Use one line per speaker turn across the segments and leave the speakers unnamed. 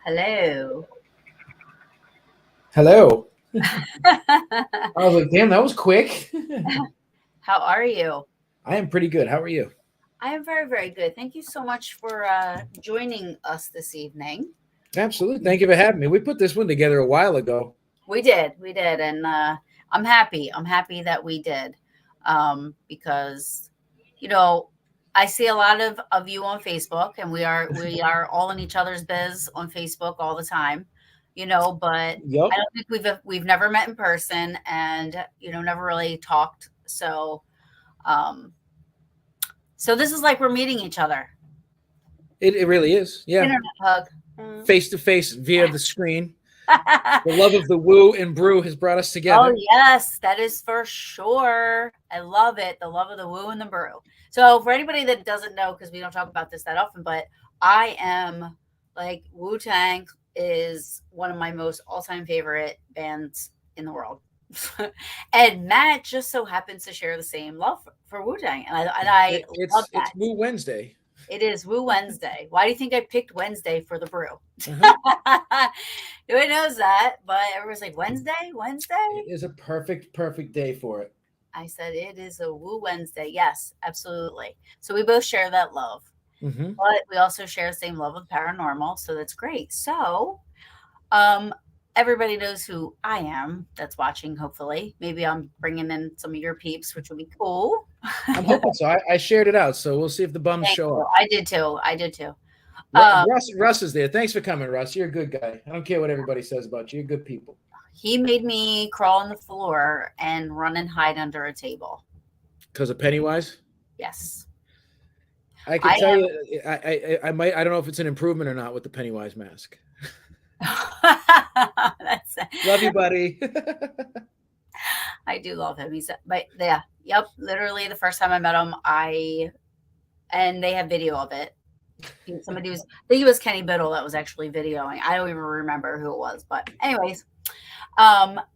Hello.
Hello. I was like, damn, that was quick.
How are you?
I am pretty good. How are you?
I am very, very good. Thank you so much for joining us this evening.
Absolutely. Thank you for having me. We put this one together a while ago.
We did, and I'm happy. I'm happy that we did, because I see a lot of you on Facebook, and we are all in each other's biz on Facebook all the time. But
Yep.
I don't think we've never met in person, and never really talked. So this is like we're meeting each other.
It really is. Yeah.
Internet hug.
Face to face via the screen. The love of the woo and brew has brought us together.
Oh, yes, that is for sure. I love it. The love of the woo and the brew. So for anybody that doesn't know, because we don't talk about this that often, but I am like Wu-Tang is one of my most all-time favorite bands in the world. And Matt just so happens to share the same love for Wu-Tang. And I love that.
It's Woo Wednesday.
It is Woo Wednesday. Why do you think I picked Wednesday for the brew?
Uh-huh.
Nobody knows that, but everyone's like, Wednesday?
It is a perfect day for it.
I said it is a Woo Wednesday. Yes, absolutely. So we both share that love.
Mm-hmm.
But we also share the same love of paranormal, so that's great. So everybody knows who I am that's watching, hopefully. Maybe I'm bringing in some of your peeps, which would be cool.
I'm hoping so. I shared it out, so we'll see if the bums show up.
I did too.
Russ is there. Thanks for coming, Russ. You're a good guy. I don't care what everybody says about you. You're good people.
He made me crawl on the floor and run and hide under a table.
Because of Pennywise?
Yes.
I can tell you, I don't know if it's an improvement or not with the Pennywise mask. Love you, buddy.
I do love him. Yep. Literally the first time I met him, and they have video of it. I think it was Kenny Biddle that was actually videoing. I don't even remember who it was, but anyways,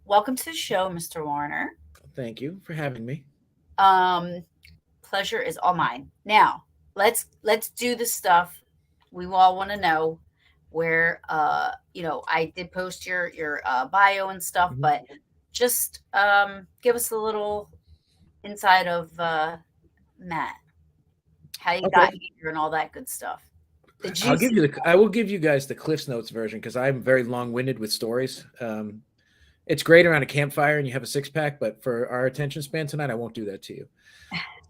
welcome to the show, Mr. Warner.
Thank you for having me.
Pleasure is all mine. Now, let's do the stuff we all want to know. Where I did post your bio and stuff,
Mm-hmm.
but just give us a little inside of Matt, how you got here and all that good stuff.
I will give you guys the Cliff's Notes version because I'm very long-winded with stories. It's great around a campfire and you have a six-pack, but for our attention span tonight, I won't do that to you.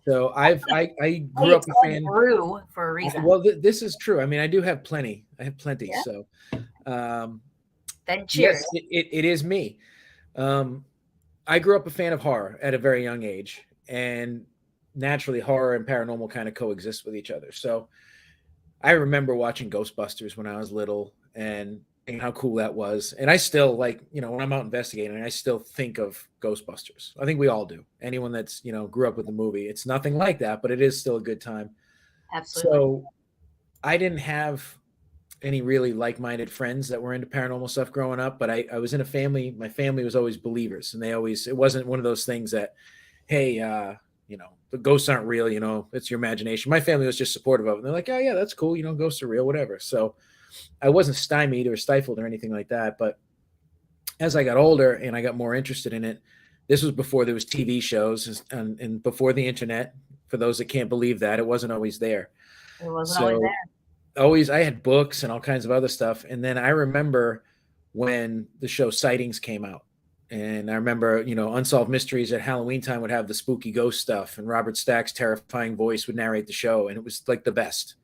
So I grew up a fan.
Brew for a reason.
Well, this is true. I mean, I do have plenty. I have plenty.
Yeah.
So
then cheers.
Yes, it is me. I grew up a fan of horror at a very young age, and naturally, horror and paranormal kind of coexist with each other. So I remember watching Ghostbusters when I was little and how cool that was. And I still when I'm out investigating, I still think of Ghostbusters. I think we all do. Anyone that's, grew up with the movie, it's nothing like that, but it is still a good time.
Absolutely.
So I didn't have any really like-minded friends that were into paranormal stuff growing up, but I was in a family. My family was always believers, and it wasn't one of those things that, hey, the ghosts aren't real, it's your imagination. My family was just supportive of it. And they're like, oh yeah, that's cool. Ghosts are real, whatever. So I wasn't stymied or stifled or anything like that. But as I got older and I got more interested in it, this was before there was TV shows and before the internet. For those that can't believe that, it wasn't always there.
It wasn't always there.
I had books and all kinds of other stuff. And then I remember when the show Sightings came out. And I remember, Unsolved Mysteries at Halloween time would have the spooky ghost stuff, and Robert Stack's terrifying voice would narrate the show, and it was like the best.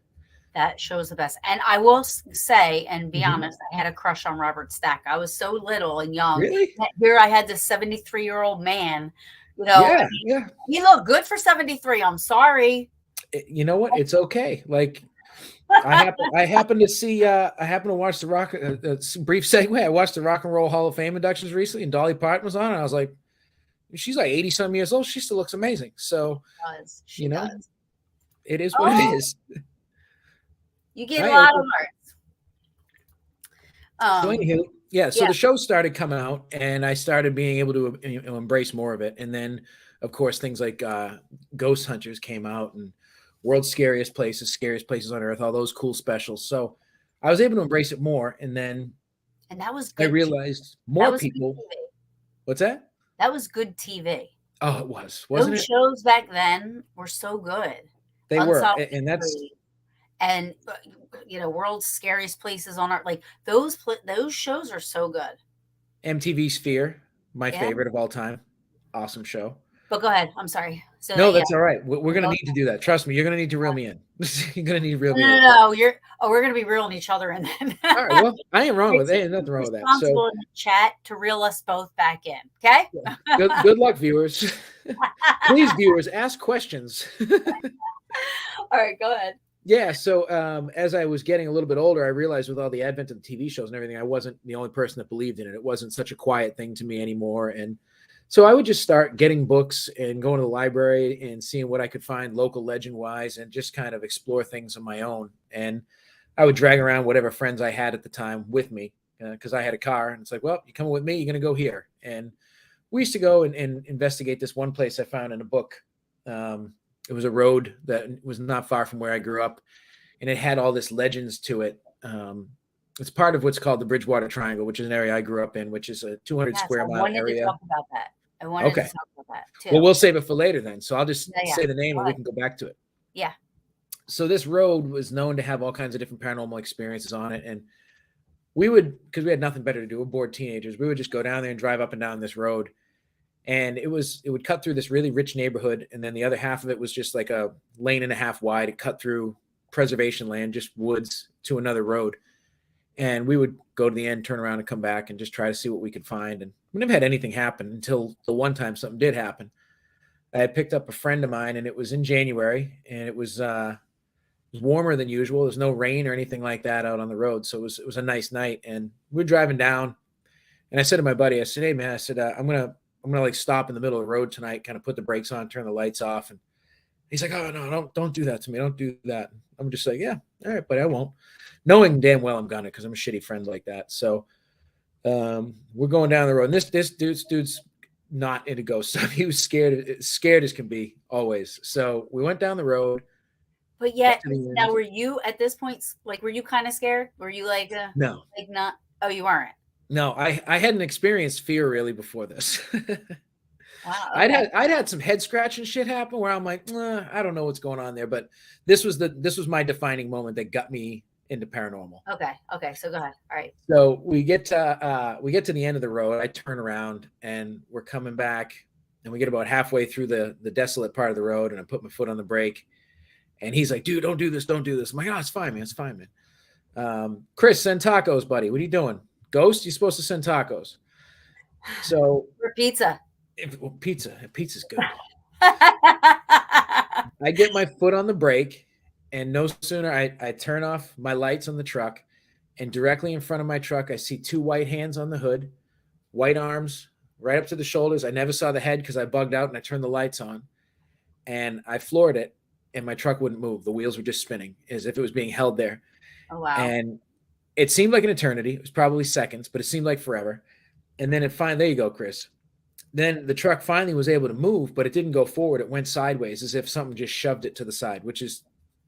That show's the best. And I will say, and be
Mhm.
honest, I had a crush on Robert Stack. I was so little and young.
Really?
Here I had this 73-year-old man.
Yeah, yeah.
He looked good for 73. I'm sorry.
You know what? It's okay. Like I happened to watch the brief segue. I watched the Rock and Roll Hall of Fame inductions recently, and Dolly Parton was on, and I was like, she's like 80 some years old. She still looks amazing. So,
She does.
it is what it is.
You get a lot of
So anywho, so the show started coming out, and I started being able to embrace more of it. And then, of course, things like Ghost Hunters came out, and World's Scariest Places on Earth, all those cool specials. So I was able to embrace it more. And then
that was good.
I realized more people. What's that?
That was good TV.
Oh, it was. Wasn't
those shows back then were so good.
They were. And that's.
And World's Scariest Places on Earth. Like those shows are so good.
MTV Sphere, my favorite of all time. Awesome show.
But go ahead. I'm sorry. So
no, that's all right. We're going to need to do that. Trust me, you're going to need to reel me in. You're going to need to reel me in.
No. We're going to be reeling each other in then.
All right. Well, I ain't wrong with it. Ain't nothing wrong with that.
So in the chat to reel us both back in. Okay.
Yeah. Good luck, viewers. Please, viewers, ask questions.
All right. Go ahead.
Yeah. So as I was getting a little bit older, I realized with all the advent of the TV shows and everything, I wasn't the only person that believed in it. It wasn't such a quiet thing to me anymore. And so I would just start getting books and going to the library and seeing what I could find local legend wise, and just kind of explore things on my own. And I would drag around whatever friends I had at the time with me, because I had a car, and it's like, well, you coming with me? You're going to go here. And we used to go and investigate this one place I found in a book. It was a road that was not far from where I grew up, and it had all this legends to it. It's part of what's called the Bridgewater Triangle, which is an area I grew up in, which is a 200 square mile area. I wanted to talk about that. To talk about that too. Well, we'll save it for later then. So I'll just say the name and we can go back to it.
Yeah.
So this road was known to have all kinds of different paranormal experiences on it. And we would, because we had nothing better to do, we're bored teenagers, we would just go down there and drive up and down this road. And it would cut through this really rich neighborhood. And then the other half of it was just like a lane and a half wide. It cut through preservation land, just woods, to another road. And we would go to the end, turn around and come back and just try to see what we could find. And we never had anything happen until the one time something did happen. I had picked up a friend of mine, and it was in January, and it was warmer than usual. There's no rain or anything like that out on the road. So it was a nice night. And we were driving down, and I said to my buddy, I said, hey man, I said, I'm going to like stop in the middle of the road tonight, kind of put the brakes on, turn the lights off. And he's like, oh no, don't do that to me. Don't do that. I'm just like, yeah, all right, but I won't. Knowing damn well I'm gonna, because I'm a shitty friend like that. So we're going down the road, and this dude's not into ghost stuff. He was scared as can be, always. So we went down the road.
But yet, now were you at this point, like, were you kind of scared? Were you like,
no,
like not? Oh, you weren't.
No, I hadn't experienced fear really before this.
Wow. Okay.
I'd had some head scratching shit happen where I'm like, I don't know what's going on there, but this was my defining moment that got me into paranormal.
Okay. So go ahead. All right.
So we get to the end of the road. I turn around and we're coming back, and we get about halfway through the desolate part of the road, and I put my foot on the brake, and he's like, dude, don't do this. I'm like, oh, it's fine, man. Chris, send tacos, buddy. What are you doing? Ghost, you're supposed to send tacos. So
for pizza.
Pizza's good. I get my foot on the brake, and no sooner I turn off my lights on the truck, and directly in front of my truck, I see two white hands on the hood, white arms right up to the shoulders. I never saw the head because I bugged out and I turned the lights on, and I floored it, and my truck wouldn't move. The wheels were just spinning as if it was being held there.
Oh, wow.
And it seemed like an eternity. It was probably seconds, but it seemed like forever. And then there you go, Chris. Then the truck finally was able to move, but it didn't go forward. It went sideways as if something just shoved it to the side, which is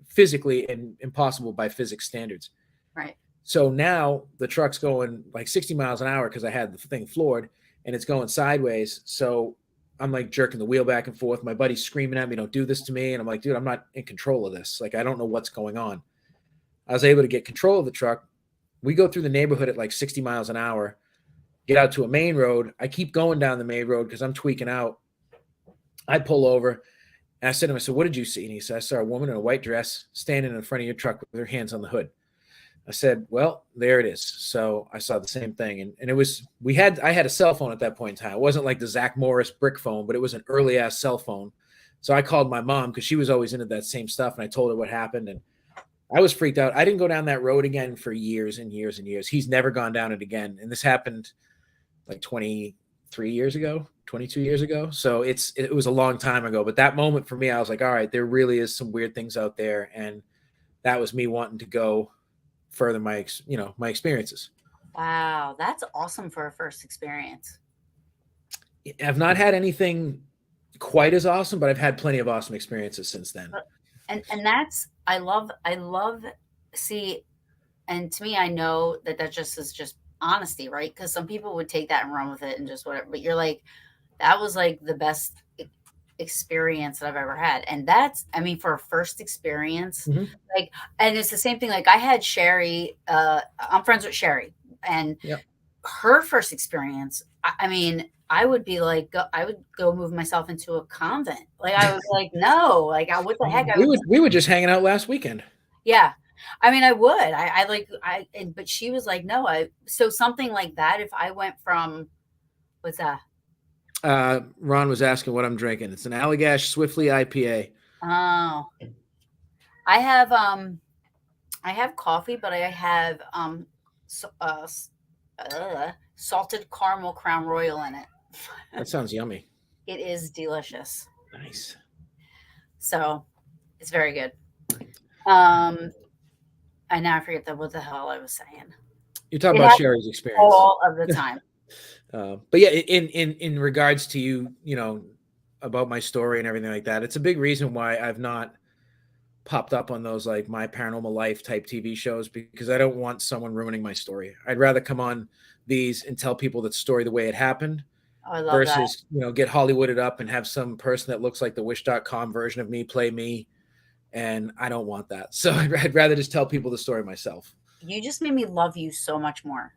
physically impossible by physics standards.
Right.
So now the truck's going like 60 miles an hour because I had the thing floored, and it's going sideways. So I'm like jerking the wheel back and forth. My buddy's screaming at me, don't do this to me. And I'm like, dude, I'm not in control of this. Like, I don't know what's going on. I was able to get control of the truck, We go through the neighborhood at like 60 miles an hour, get out to a main road. I keep going down the main road because I'm tweaking out. I pull over and I said to him, I said, what did you see? And he said, I saw a woman in a white dress standing in front of your truck with her hands on the hood. I said, well, there it is. So I saw the same thing. And it was, I had a cell phone at that point in time. It wasn't like the Zach Morris brick phone, but it was an early ass cell phone. So I called my mom because she was always into that same stuff. And I told her what happened. And I was freaked out. I didn't go down that road again for years and years and years. He's never gone down it again. And this happened like 23 years ago, 22 years ago. So it was a long time ago. But that moment for me, I was like, all right, there really is some weird things out there. And that was me wanting to go further my experiences.
Wow, that's awesome for a first experience.
I've not had anything quite as awesome, but I've had plenty of awesome experiences since then.
And that's I love see, and to me I know that just is just honesty, right? Because some people would take that and run with it and just whatever, but you're like, that was like the best experience that I've ever had. And that's, I mean, for a first experience, like, and it's the same thing. Like I had Sherry, I'm friends with Sherry, and
Yep.
her first experience, I mean, I would be like, I would go move myself into a convent. Like I was like, no, like what the heck?
We were just hanging out last weekend.
Yeah. I mean, I would, but she was like, no, so something like that. If I went from, what's that?
Ron was asking what I'm drinking. It's an Allagash Swiftly IPA.
Oh, I have coffee, but I have salted caramel Crown Royal in it.
That sounds yummy.
It is delicious.
Nice.
So it's very good. I now forget what the hell I was saying.
You're talking about Sherry's experience
all of the time.
But yeah, in regards to you know, about my story and everything like that, it's a big reason why I've not popped up on those like My Paranormal Life type TV shows, because I don't want someone ruining my story. I'd rather come on these and tell people the story the way it happened, versus that. Get Hollywooded up and have some person that looks like the Wish.com version of me play me. And I don't want that. So I'd rather just tell people the story myself.
You just made me love you so much more.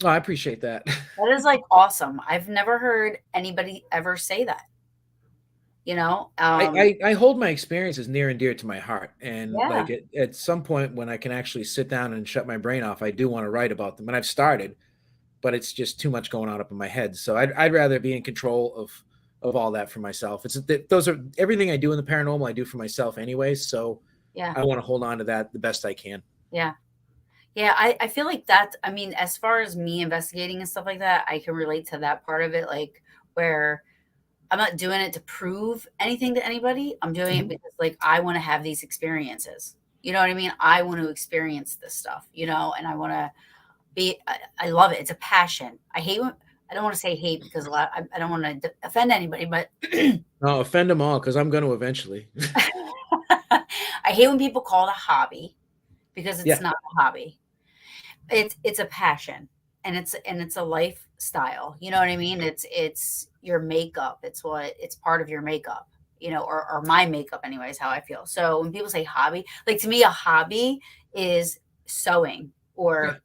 Oh, I appreciate that.
That is like awesome. I've never heard anybody ever say that.
I hold my experiences near and dear to my heart. And like at some point when I can actually sit down and shut my brain off, I do want to write about them. And I've started, but it's just too much going on up in my head. So I'd rather be in control of all that for myself. Those are everything I do in the paranormal, I do for myself anyway. So yeah, I want to hold on to that the best I can.
Yeah. Yeah. I feel like that, I mean, as far as me investigating and stuff like that, I can relate to that part of it. Like where I'm not doing it to prove anything to anybody. I'm doing it because like, I want to have these experiences, you know what I mean? I want to experience this stuff, and I want to I love it. It's a passion. I don't want to say hate because I don't want to offend anybody, but
no, offend them all because I'm going to eventually.
I hate when people call it a hobby, because it's not a hobby. It's a passion, and it's a lifestyle. You know what I mean? It's your makeup. It's part of your makeup. Or my makeup anyway is how I feel. So when people say hobby, like to me, a hobby is sewing or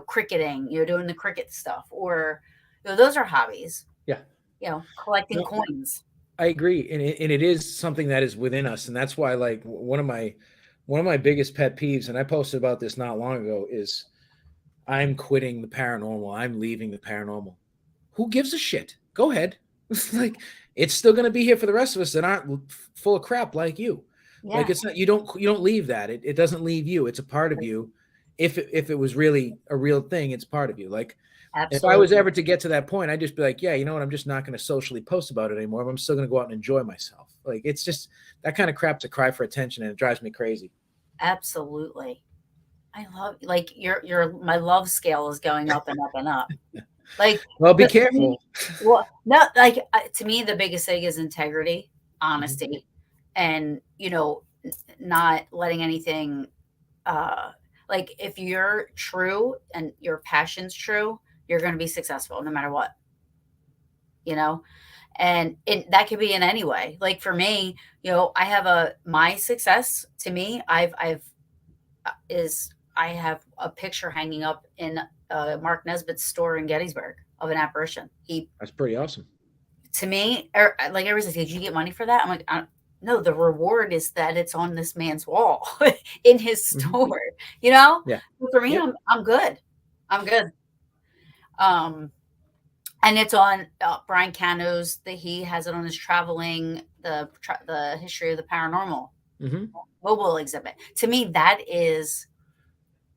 cricketing. Doing the cricket stuff, or those are hobbies.
Yeah.
Collecting coins.
I agree. And it is something that is within us. And that's why, like, one of my biggest pet peeves, and I posted about this not long ago, is I'm quitting the paranormal. I'm leaving the paranormal. Who gives a shit? Go ahead. Like, it's still going to be here for the rest of us that aren't full of crap like you. Yeah. Like, it's not, you don't leave that. It doesn't leave you. It's a part of you. If it was really a real thing, it's part of you. Like, absolutely. If I was ever to get to that point, I'd just be like, yeah, you know what? I'm just not going to socially post about it anymore. But I'm still going to go out and enjoy myself. Like, it's just that kind of crap's a cry for attention, and it drives me crazy.
Absolutely. I love, like, my love scale is going up and up and up. Like,
well, be careful.
Well, no, like to me, the biggest thing is integrity, honesty, and not letting anything. Like, if you're true and your passion's true, you're going to be successful no matter what. And that could be in any way. Like for me, I have my success to me, is I have a picture hanging up in Mark Nesbitt's store in Gettysburg of an apparition. He,
That's pretty awesome.
to me, like everyone's like, did you get money for that? I'm like, no, the reward is that it's on this man's wall in his store, you know?
Yeah.
But for me,
Yep.
I'm good. I'm good. And it's on Brian Cano's, that he has it on his traveling, the history of the paranormal mobile exhibit. To me, that is,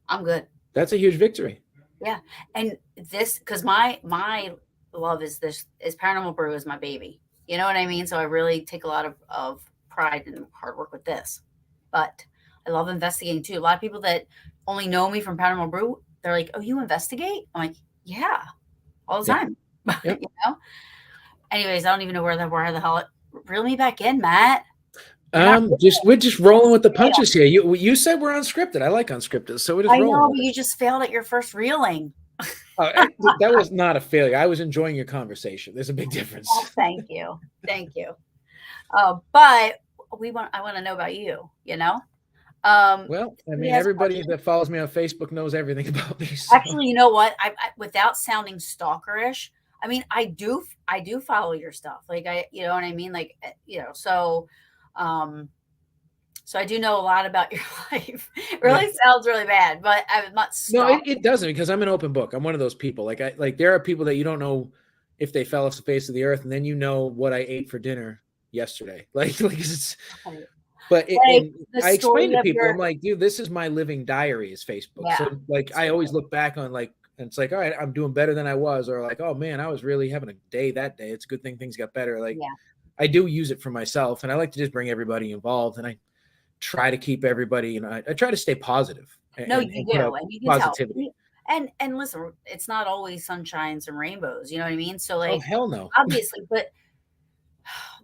I'm good.
That's a huge victory.
Yeah. And this, because my love is Paranormal Brew is my baby. You know what I mean? So I really take a lot of pride and hard work with this. But I love investigating too. A lot of people that only know me from Paranormal Brew, they're like, "Oh, you investigate?" I'm like, "Yeah, all the time."
Yep.
You know. Anyways, I don't even know where the hell it reel me back in, Matt.
We're just rolling with the punches here. You said we're unscripted. I like unscripted, so we're just rolling.
I know, but you just failed at your first reeling.
That was not a failure. I was enjoying your conversation. There's a big difference.
Oh, thank you. But I want to know about you. You know.
Well, I mean, everybody that follows me on Facebook knows everything about me. So.
Actually, you know what? I without sounding stalkerish, I mean, I do follow your stuff. Like you know what I mean? Like, so I do know a lot about your life. It really sounds really bad, but I'm not stalking.
No, it doesn't, because I'm an open book. I'm one of those people. Like there are people that you don't know if they fell off the face of the earth, and then you know what I ate for dinner yesterday. Like it's. But I explain to people, I'm like, dude, this is my living diary is Facebook. Yeah, so like, I always look back on like, and it's like, all right, I'm doing better than I was, or like, oh man, I was really having a day that day. It's a good thing things got better. Like, I do use it for myself, and I like to just bring everybody involved, and I try to keep everybody, I try to stay positive.
You do, and you can positivity. Tell. And listen, it's not always sunshines and rainbows. You know what I mean? So like,
oh hell no,
obviously, but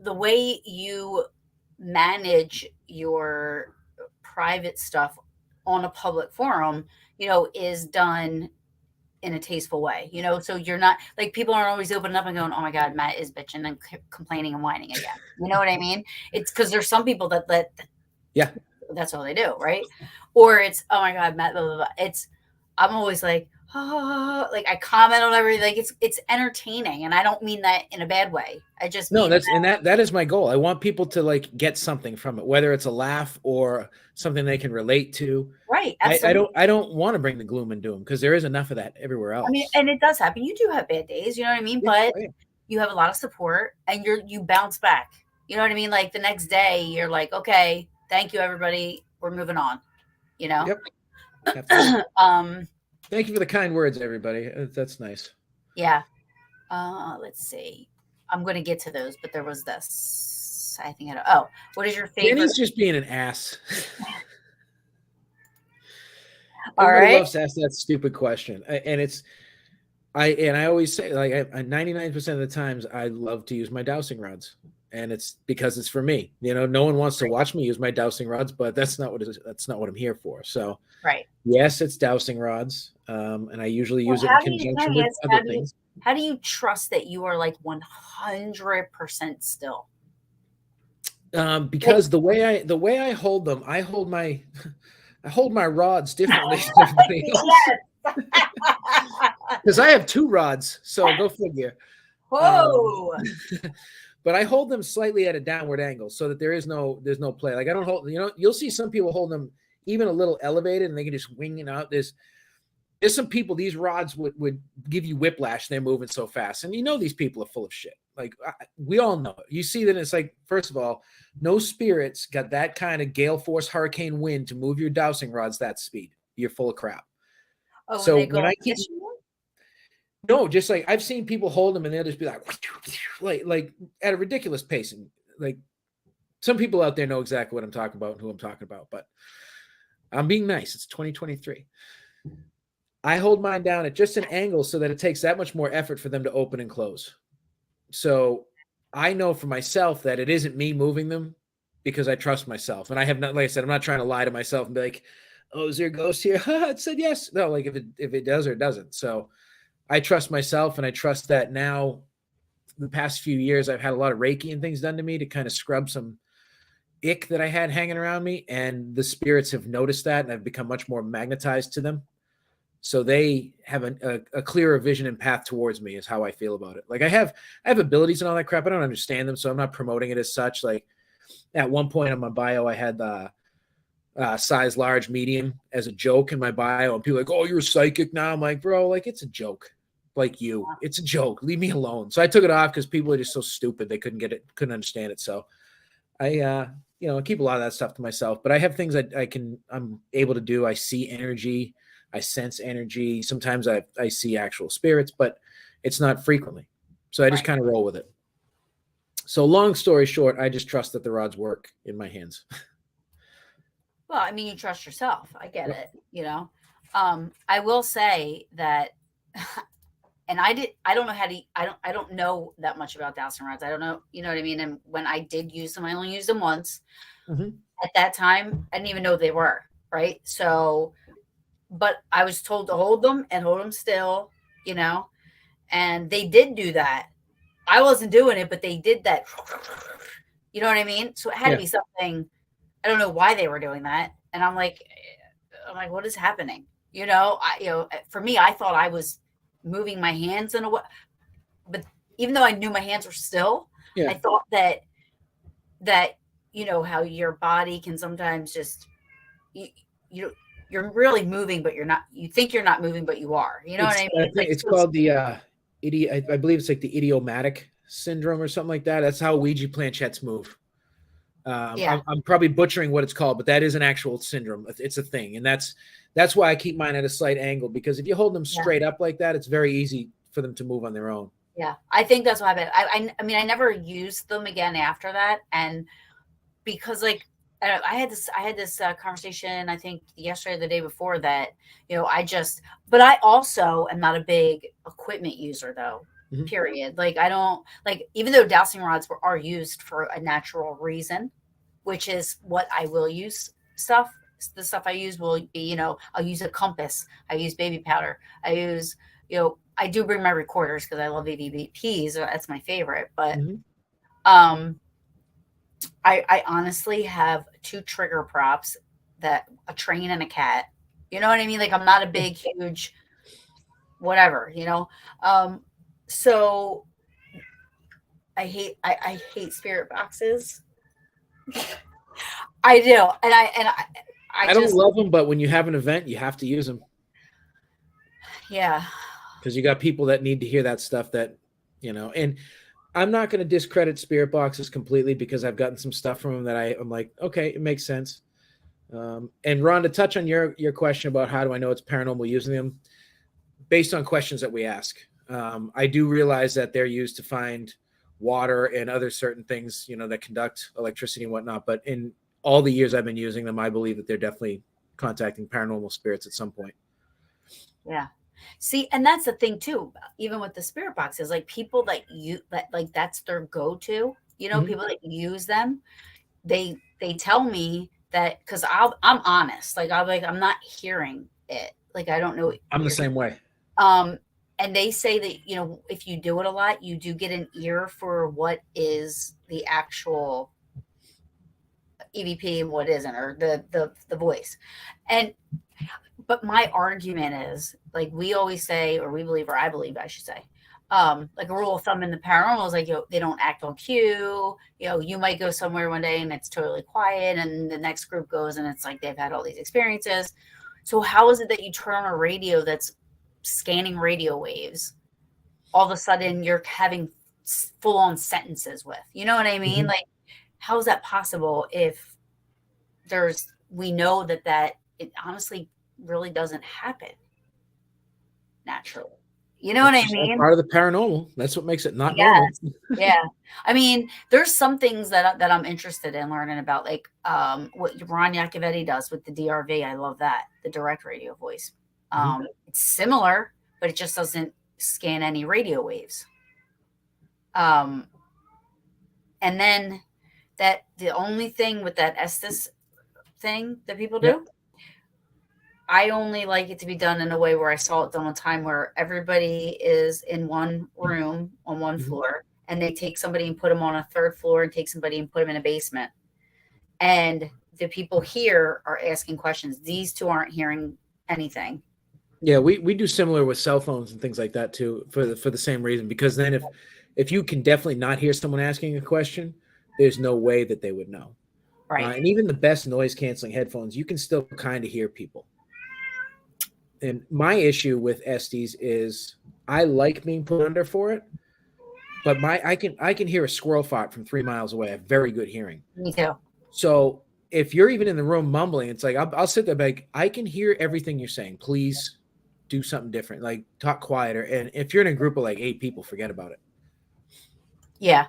the way you manage your private stuff on a public forum, is done in a tasteful way, so you're not like, people aren't always opening up and going, oh my God, Matt is bitching and complaining and whining again. You know what I mean? It's because there's some people that that's all they do, right? Or it's, oh my God, Matt, blah, blah, blah. I'm always like, oh, like I comment on everything. Like it's entertaining, and I don't mean that in a bad way. I just
that is my goal. I want people to like get something from it, whether it's a laugh or something they can relate to.
Right.
I don't want to bring the gloom and doom, because there is enough of that everywhere else.
I mean, and it does happen. You do have bad days, you know what I mean? But you have a lot of support, and you bounce back. You know what I mean? Like the next day, you're like, okay, thank you, everybody. We're moving on. You know.
Yep. Thank you for the kind words, everybody. That's nice.
Yeah. Let's see. I'm going to get to those, but there was this. I think what is your favorite?
Danny's just being an ass.
Everybody
loves to ask that stupid question, and I always say, like, 99% of the times I love to use my dowsing rods, and it's because it's for me. No one wants to watch me use my dowsing rods, but that's not what I'm here for. So,
right.
Yes, it's dowsing rods, and I usually use it in conjunction with other things.
How do you trust that you are like 100% still?
Because the way I hold them, I hold my rods differently. Because I have two rods, so go figure.
Whoa.
But I hold them slightly at a downward angle so that there's no play. Like I don't hold, you'll see some people hold them even a little elevated and they can just wing it out. There's some people, these rods would give you whiplash. They're moving so fast. And these people are full of shit. Like we all know it. You see that it's like, first of all, no spirits got that kind of gale force hurricane wind to move your dowsing rods that speed. You're full of crap.
Oh, so when I keep,
no, just like I've seen people hold them and they'll just be like at a ridiculous pace. And like some people out there know exactly what I'm talking about and who I'm talking about, but I'm being nice. It's 2023. I hold mine down at just an angle so that it takes that much more effort for them to open and close. So I know for myself that it isn't me moving them, because I trust myself. And I have not, like I said, I'm not trying to lie to myself and be like, oh, is there a ghost here? It said yes. No, like if it does or it doesn't. So I trust myself, and I trust that now the past few years I've had a lot of Reiki and things done to me to kind of scrub some ick that I had hanging around me, and the spirits have noticed that, and I've become much more magnetized to them. So they have a clearer vision and path towards me is how I feel about it. Like I have abilities and all that crap. I don't understand them, so I'm not promoting it as such. Like at one point on my bio, I had the size large medium as a joke in my bio, and people are like, oh, you're a psychic now. I'm like, bro, like it's a joke. Like you, it's a joke. Leave me alone. So I took it off because people are just so stupid they couldn't get it, couldn't understand it. So I I keep a lot of that stuff to myself, but I have things that I'm able to do. I see energy, I sense energy. Sometimes I see actual spirits, but it's not frequently. So I just kind of roll with it. So long story short, I just trust that the rods work in my hands.
Well, I mean, you trust yourself. I get it. I will say that, and I don't know how to, I don't know that much about dowsing rods. I don't know, you know what I mean? And when I did use them, I only used them once. At that time, I didn't even know they were, right? So, but I was told to hold them and hold them still, and they did do that. I wasn't doing it, but they did that. You know what I mean? So it had to be something. I don't know why they were doing that. And I'm like, what is happening? For me, I thought I was moving my hands in a way, but even though I knew my hands were still, I thought that how your body can sometimes just, you're really moving, but you're not, you think you're not moving, but you are, you know what I mean?
It's called the, I believe it's like the idiomatic syndrome or something like that. That's how Ouija planchettes move. I'm probably butchering what it's called, but that is an actual syndrome. It's a thing. And that's why I keep mine at a slight angle, because if you hold them straight up like that, it's very easy for them to move on their own.
Yeah. I think that's what happened. I mean, I never used them again after that. And because I had this conversation, I think yesterday or the day before that, but I also am not a big equipment user though. Period. Like I don't even though dowsing rods are used for a natural reason, which is what I will use stuff. The stuff I use will be, I'll use a compass. I use baby powder. I use, I do bring my recorders because I love AVPs. That's my favorite. But I honestly have 2 trigger props, that a train and a cat. You know what I mean? Like I'm not a big, huge, whatever, So I hate spirit boxes. I do. And I
don't love them, but when you have an event, you have to use them.
Yeah.
Because you got people that need to hear that stuff that, and I'm not going to discredit spirit boxes completely, because I've gotten some stuff from them that I'm like, okay, it makes sense. And Ron, to touch on your question about how do I know it's paranormal using them, based on questions that we ask. I do realize that they're used to find water and other certain things, that conduct electricity and whatnot. But in all the years I've been using them, I believe that they're definitely contacting paranormal spirits at some point.
Yeah. See, and that's the thing too, even with the spirit boxes, like people that that's their go-to, people that use them, they tell me that, because I'm honest, I'm not hearing it. Like, I don't know.
I'm the same way.
And they say that, if you do it a lot, you do get an ear for what is the actual EVP and what isn't, or the voice. But my argument is, like we always say, or we believe, or I believe, I should say, like a rule of thumb in the paranormal is like, they don't act on cue. You might go somewhere one day and it's totally quiet, and the next group goes and it's like they've had all these experiences. So how is it that you turn on a radio that's scanning radio waves, all of a sudden you're having full on sentences with, you know what I mean? Like, how is that possible if we know that it honestly really doesn't happen naturally? You know what I mean?
Part of the paranormal. That's what makes it not normal.
Yeah. I mean, there's some things that I'm interested in learning about, like what Ron Yacovetti does with the DRV. I love that, the direct radio voice. It's similar, but it just doesn't scan any radio waves. And then the only thing with that Estes thing that people do, I only like it to be done in a way where I saw it done one time, where everybody is in one room on one floor, and they take somebody and put them on a third floor, and take somebody and put them in a basement. and the people here are asking questions. These two aren't hearing anything.
Yeah, we do similar with cell phones and things like that too, for the same reason. Because then if you can definitely not hear someone asking a question, there's no way that they would know.
Right.
And even the best noise canceling headphones, you can still kind of hear people. And my issue with Estes is I like being put under for it, but I can hear a squirrel fart from 3 miles away. I have very good hearing.
Me too.
So if you're even in the room mumbling, it's like I'll sit there like I can hear everything you're saying. Please do something different. Like talk quieter. And if you're in a group of like 8 people, forget about it.
Yeah.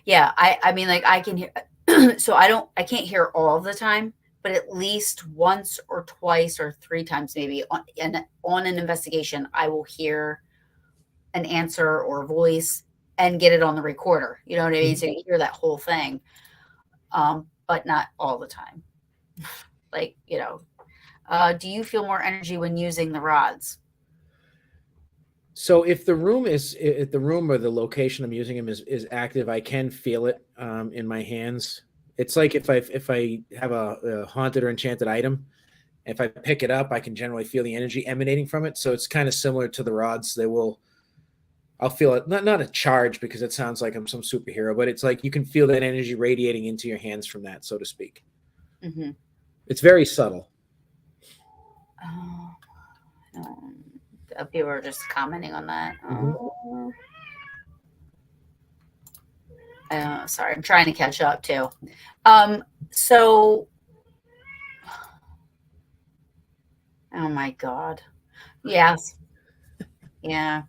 Yeah. I mean, like I can hear, so I can't hear all the time, but at least once or twice or 3 times maybe on an investigation, I will hear an answer or a voice and get it on the recorder. You know what I mean? So you hear that whole thing, but not all the time. Like, do you feel more energy when using the rods?
So if the room or the location I'm using them is active, I can feel it in my hands. It's like if I have a haunted or enchanted item, if I pick it up, I can generally feel the energy emanating from it. So it's kind of similar to the rods. I'll feel it, not a charge because it sounds like I'm some superhero, but it's like you can feel that energy radiating into your hands from that, so to speak.
Mm-hmm.
It's very subtle.
People are just commenting on that. Sorry, I'm trying to catch up too. So, oh my God. Yes. Yeah.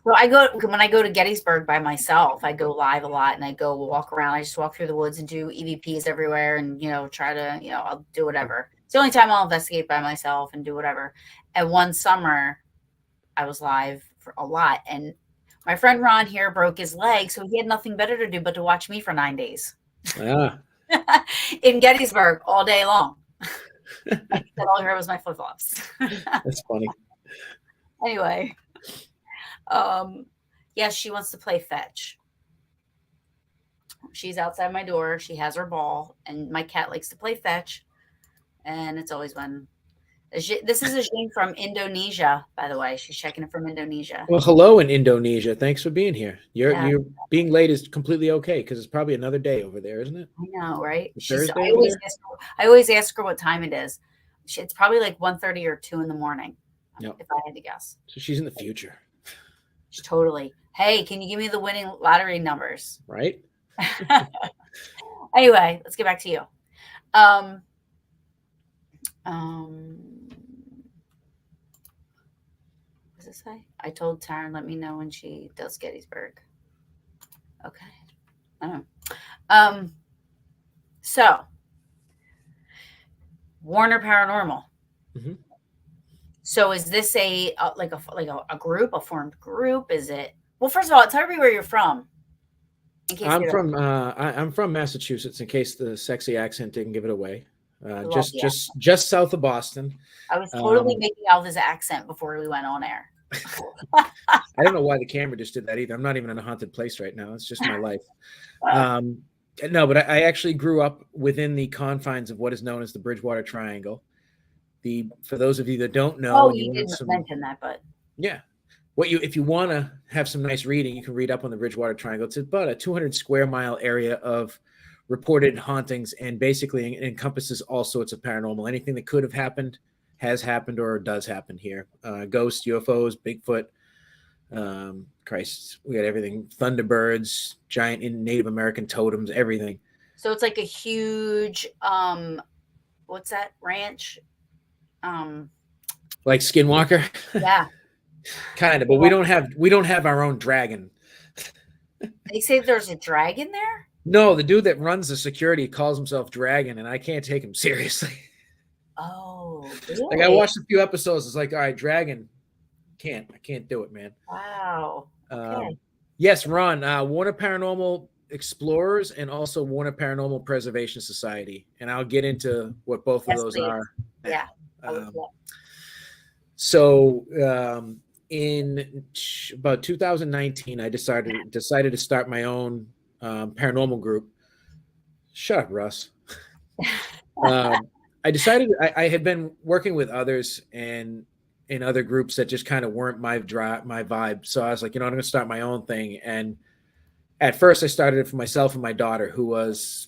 Well, when I go to Gettysburg by myself, I go live a lot and I go walk around. I just walk through the woods and do EVPs everywhere and, try to, I'll do whatever. It's the only time I'll investigate by myself and do whatever. And one summer I was live for a lot and my friend Ron here broke his leg. So he had nothing better to do but to watch me for 9 days in Gettysburg all day long. All I heard was my flip-flops.
That's funny.
Anyway. Yes, she wants to play fetch. She's outside my door. She has her ball, and my cat likes to play fetch. And it's always when this is a Jane from Indonesia, by the way. She's checking it from Indonesia.
Well, hello in Indonesia. Thanks for being here. You're being late is completely okay because it's probably another day over there, isn't it?
I know, right?
Thursday
I always ask her what time it is. It's probably like 1:30 or 2 in the morning, if I had to guess.
So she's in the future.
Totally. Hey, can you give me the winning lottery numbers?
Right.
Anyway, let's get back to you. What does it say? I told Taryn, let me know when she does Gettysburg. Okay. So Warner Paranormal.
Mm-hmm.
So is this a group, a formed group? Is it? Well, first of all, tell me where you're from.
I'm from Massachusetts. In case the sexy accent didn't give it away, just south of Boston.
I was totally making out his accent before we went on air.
I don't know why the camera just did that either. I'm not even in a haunted place right now. It's just my life. No, but I actually grew up within the confines of what is known as the Bridgewater Triangle. For those of you that don't know,
you didn't mention that, but
yeah, if you want to have some nice reading, you can read up on the Bridgewater Triangle. It's about a 200 square mile area of reported hauntings, and basically it encompasses all sorts of paranormal. Anything that could have happened, has happened, or does happen here. Ghosts, UFOs, Bigfoot. Christ, we got everything. Thunderbirds, giant Native American totems, everything.
So it's like a huge, what's that ranch?
Like Skinwalker.
Yeah.
Kind of, but we don't have our own dragon.
They say there's a dragon there?
No, the dude that runs the security calls himself Dragon, and I can't take him seriously.
Oh, really?
Like I watched a few episodes. It's like, all right, Dragon, I can't do it, man.
Wow. Okay.
Yes, Ron, Warner Paranormal Explorers and also Warner Paranormal Preservation Society, and I'll get into what both of those are.
Yeah.
So in about 2019, I decided to start my own paranormal group. Shut up, Russ. I decided I had been working with others and in other groups that just kind of weren't my vibe. So I was like, I'm going to start my own thing. And at first I started it for myself and my daughter, who was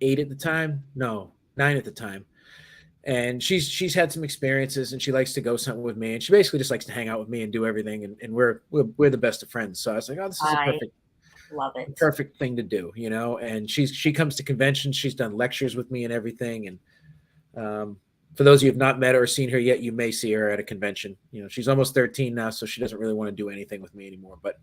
8 at the time. No, 9 at the time. And she's had some experiences and she likes to go something with me. And she basically just likes to hang out with me and do everything. And we're the best of friends. So I was like, oh, this is a
I love it.
perfect thing to do, and she comes to conventions. She's done lectures with me and everything. And for those of you who have not met her or seen her yet, you may see her at a convention. She's almost 13 now, so she doesn't really want to do anything with me anymore, but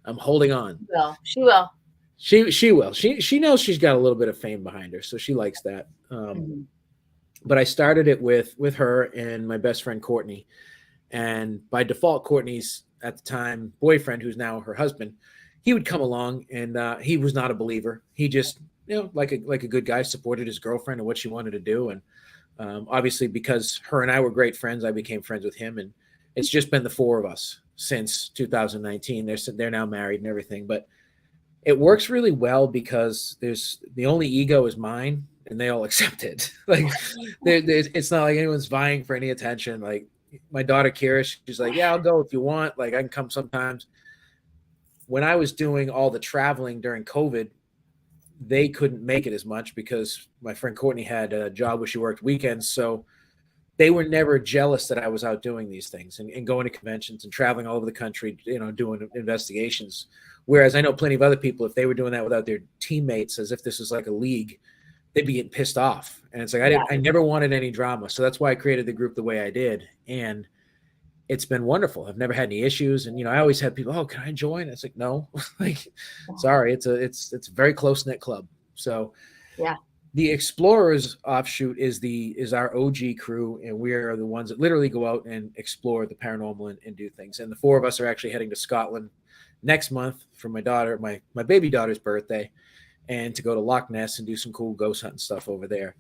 I'm holding on.
She will.
She will. She knows she's got a little bit of fame behind her, so she likes that. But I started it with her and my best friend Courtney, and by default, Courtney's at the time boyfriend, who's now her husband, he would come along, and he was not a believer. He just, like a good guy, supported his girlfriend and what she wanted to do. And obviously, because her and I were great friends, I became friends with him, and it's just been the four of us since 2019. They're now married and everything, but it works really well because there's the only ego is mine, and they all accept it. Like it's not like anyone's vying for any attention. Like my daughter Kira, she's like, yeah, I'll go if you want. Like I can come sometimes. When I was doing all the traveling during COVID, they couldn't make it as much because my friend Courtney had a job where she worked weekends. So they were never jealous that I was out doing these things and going to conventions and traveling all over the country, doing investigations. Whereas I know plenty of other people, if they were doing that without their teammates, as if this was like a league, they'd be getting pissed off. And it's like, I never wanted any drama. So that's why I created the group the way I did. And it's been wonderful. I've never had any issues. And, I always had people, oh, can I join? It's like, no, like, sorry. It's a very close knit club. So
yeah,
the Explorers offshoot is our OG crew. And we are the ones that literally go out and explore the paranormal and do things. And the four of us are actually heading to Scotland next month for my daughter, my baby daughter's birthday, and to go to Loch Ness and do some cool ghost hunting stuff over there.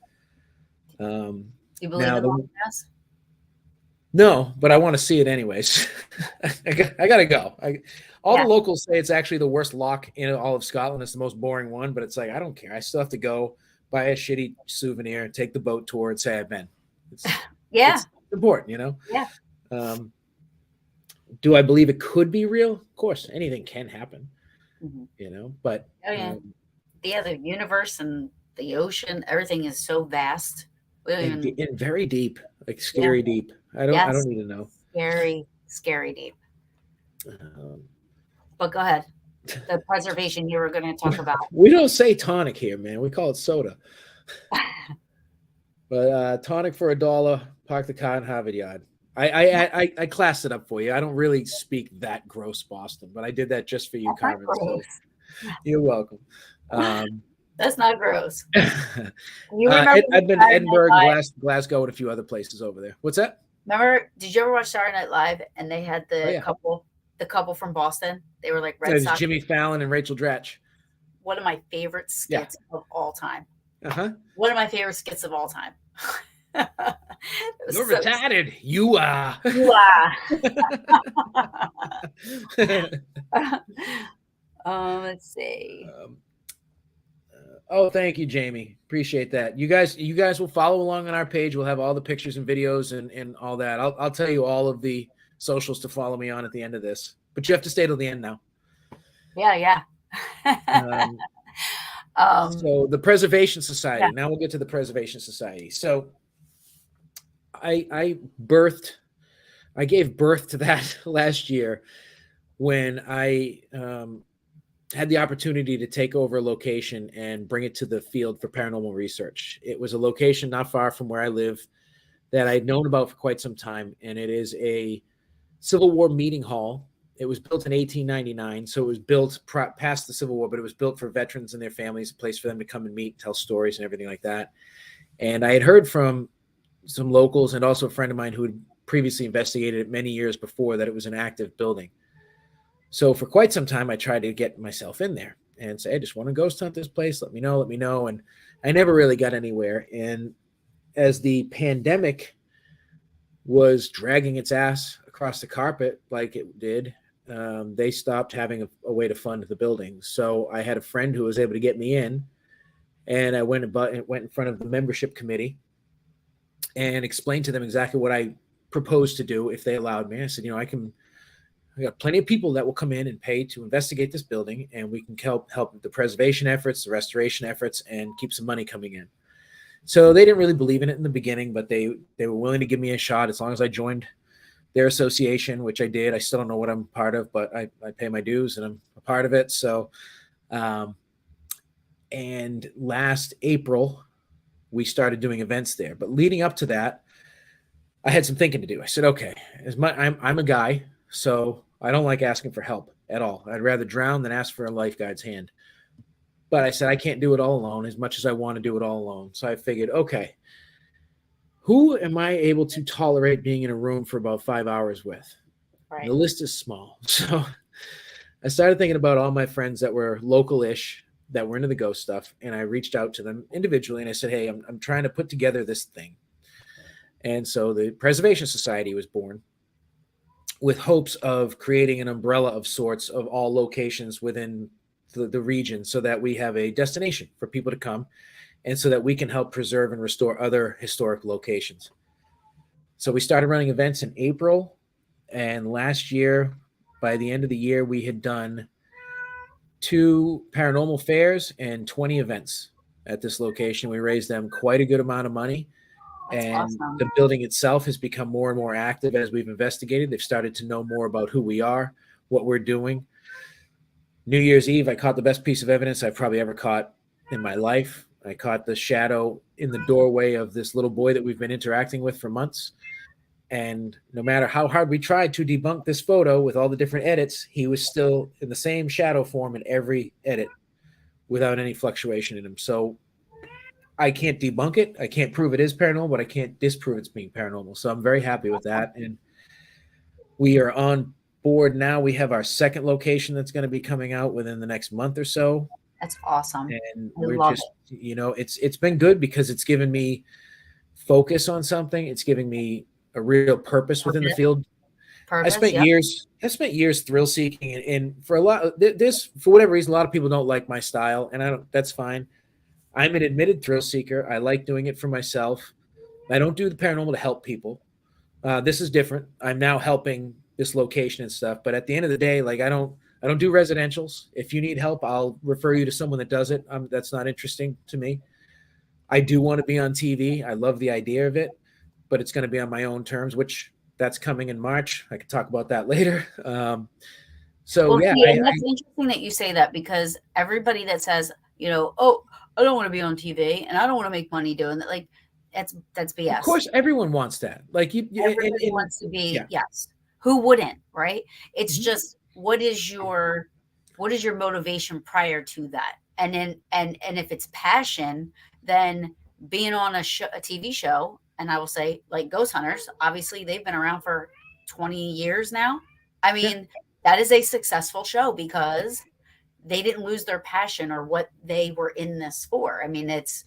Do you believe in Loch Ness?
No, but I want to see it anyways. I got to go. The locals say it's actually the worst loch in all of Scotland. It's the most boring one, but it's like, I don't care. I still have to go buy a shitty souvenir and take the boat tour and say I've been. It's important,
Yeah.
Do I believe it could be real? Of course, anything can happen, but.
The universe and the ocean, everything is so vast.
And very deep, like scary deep. I don't need to know.
Scary deep. But go ahead. The preservation you were going to talk about.
We don't say tonic here, man. We call it soda. But tonic for $1. Park the car in Harvard Yard. I classed it up for you. I don't really speak that gross Boston, but I did that just for you, Carmen. So you're welcome.
That's not gross.
I've been to Edinburgh, Glasgow, and a few other places over there. What's that?
Remember, did you ever watch Saturday Night Live and they had the couple from Boston? They were like Red Sox.
Jimmy Fallon and Rachel Dratch.
One of my favorite skits of all time.
Uh-huh.
One of my favorite skits of all time.
You're retarded. You are.
You are. Let's see.
Thank you, Jamie. Appreciate that. You guys will follow along on our page. We'll have all the pictures and videos and all that. I'll tell you all of the socials to follow me on at the end of this, but you have to stay till the end now.
Yeah.
So the Preservation Society. Yeah. Now we'll get to the Preservation Society. So I gave birth to that last year when I had the opportunity to take over a location and bring it to the field for paranormal research. It was a location not far from where I live that I'd known about for quite some time. And it is a Civil War meeting hall. It was built in 1899. So it was built past the Civil War, but it was built for veterans and their families, a place for them to come and meet, tell stories and everything like that. And I had heard from some locals and also a friend of mine who had previously investigated it many years before that it was an active building. So for quite some time, I tried to get myself in there and say, I just want to ghost hunt this place. Let me know. And I never really got anywhere. And as the pandemic was dragging its ass across the carpet like it did, they stopped having a way to fund the building. So I had a friend who was able to get me in. And I went in front of the membership committee and explained to them exactly what I proposed to do if they allowed me. I said, I got plenty of people that will come in and pay to investigate this building, and we can help the preservation efforts, the restoration efforts, and keep some money coming in. So they didn't really believe in it in the beginning, but they were willing to give me a shot as long as I joined their association, which I did. I still don't know what I'm part of, but I pay my dues and I'm a part of it. So, and last April, we started doing events there. But leading up to that, I had some thinking to do. I said, okay, I'm a guy, so I don't like asking for help at all. I'd rather drown than ask for a lifeguard's hand. But I said, I can't do it all alone as much as I want to do it all alone. So I figured, okay, who am I able to tolerate being in a room for about 5 hours with? Right. The list is small. So I started thinking about all my friends that were local-ish, that were into the ghost stuff. And I reached out to them individually and I said, hey, I'm trying to put together this thing. And so the Preservation Society was born with hopes of creating an umbrella of sorts of all locations within the region so that we have a destination for people to come and so that we can help preserve and restore other historic locations. So we started running events in April, and last year, by the end of the year, we had done 2 paranormal fairs and 20 events at this location. We raised them quite a good amount of money.
That's
and
awesome.
The building itself has become more and more active as we've investigated. They've started to know more about who we are, what we're doing. New Year's Eve, I caught the best piece of evidence I've probably ever caught in my life. I caught the shadow in the doorway of this little boy that we've been interacting with for months. And no matter how hard we tried to debunk this photo with all the different edits, he was still in the same shadow form in every edit without any fluctuation in him. So I can't debunk it. I can't prove it is paranormal, but I can't disprove it's being paranormal. So I'm very happy with that. And we are on board now. We have our second location that's going to be coming out within the next month or so.
That's awesome.
And we're just, it's been good because it's given me focus on something. It's giving me a real purpose within the field. I spent years thrill seeking, and for a lot, for whatever reason, a lot of people don't like my style, and that's fine. I'm an admitted thrill seeker. I like doing it for myself. I don't do the paranormal to help people. This is different. I'm now helping this location and stuff, but at the end of the day, like I don't do residentials. If you need help, I'll refer you to someone that does it. That's not interesting to me. I do want to be on TV. I love the idea of it, but it's going to be on my own terms, which that's coming in March. I can talk about that later. That's
interesting that you say that, because everybody that says, oh, I don't want to be on TV and I don't want to make money doing that, like that's BS.
Of course, everyone wants that. Like
everybody wants to be. Yeah. Yes. Who wouldn't? Right. It's just, what is your motivation prior to that? And then, and if it's passion, then being on a TV show, and I will say, like Ghost Hunters, obviously they've been around for 20 years now. I mean, that is a successful show because they didn't lose their passion or what they were in this for. I mean, it's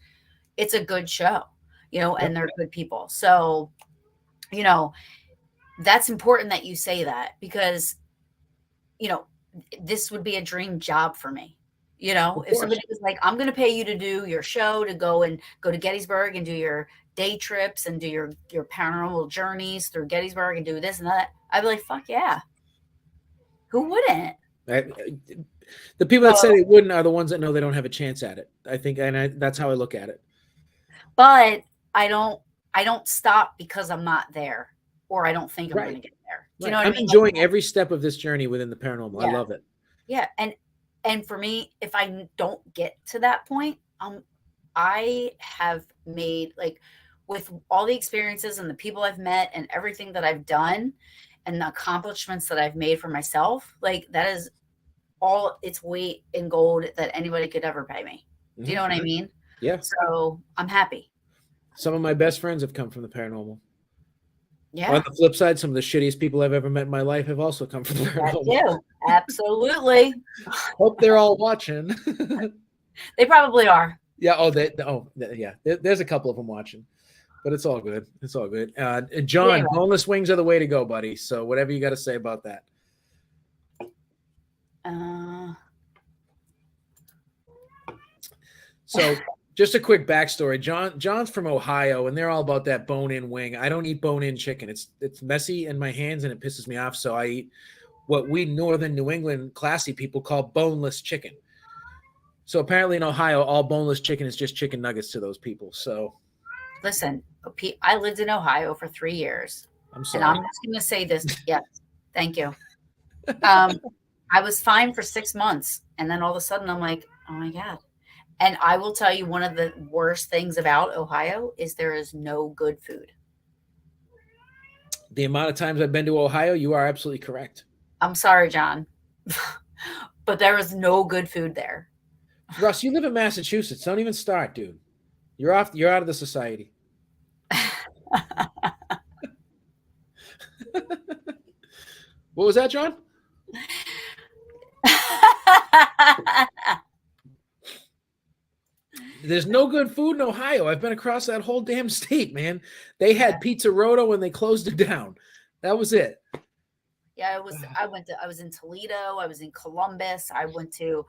a good show, and they're good people. So, that's important that you say that, because, this would be a dream job for me. If somebody was like, I'm going to pay you to do your show, to go to Gettysburg and do your day trips and do your paranormal journeys through Gettysburg and do this and that, I'd be like, fuck yeah. Who wouldn't?
The people that say they wouldn't are the ones that know they don't have a chance at it. I think, and that's how I look at it.
But I don't stop because I'm not there, or I don't think I'm going to get there. Do you know what I mean?
I'm enjoying every step of this journey within the paranormal. I love it.
Yeah. And for me, if I don't get to that point, I have made, like, with all the experiences and the people I've met and everything that I've done and the accomplishments that I've made for myself, like, that is all its weight in gold that anybody could ever pay me. Do you know what I mean?
Yeah.
So I'm happy.
Some of my best friends have come from the paranormal.
Yeah.
On the flip side, some of the shittiest people I've ever met in my life have also come from the paranormal.
That too. Absolutely.
Hope they're all watching.
They probably are.
Yeah. Yeah. There's a couple of them watching, but it's all good. It's all good. And John, boneless wings are the way to go, buddy. So whatever you got to say about that. So Just a quick backstory. John's from Ohio, and they're all about that bone-in wing. I don't eat bone-in chicken. It's messy in my hands, and it pisses me off. So I eat what we northern New England classy people call boneless chicken. So apparently in Ohio, all boneless chicken is just chicken nuggets to those people. So
Listen, I lived in Ohio for 3 years.
I'm sorry.
And I'm just going to say this. Yes. Thank you. I was fine for 6 months. And then all of a sudden I'm like, oh my God. And I will tell you, one of the worst things about Ohio is there is no good food.
The amount of times I've been to Ohio, you are absolutely correct.
I'm sorry, John, but there is no good food there.
Russ, you live in Massachusetts. Don't even start, dude. You're out of the society. What was that, John? There's no good food in Ohio. I've been across that whole damn state, man. They had Pizza Roto and they closed it down. That was it.
Yeah, I was in Toledo. I was in Columbus. I went to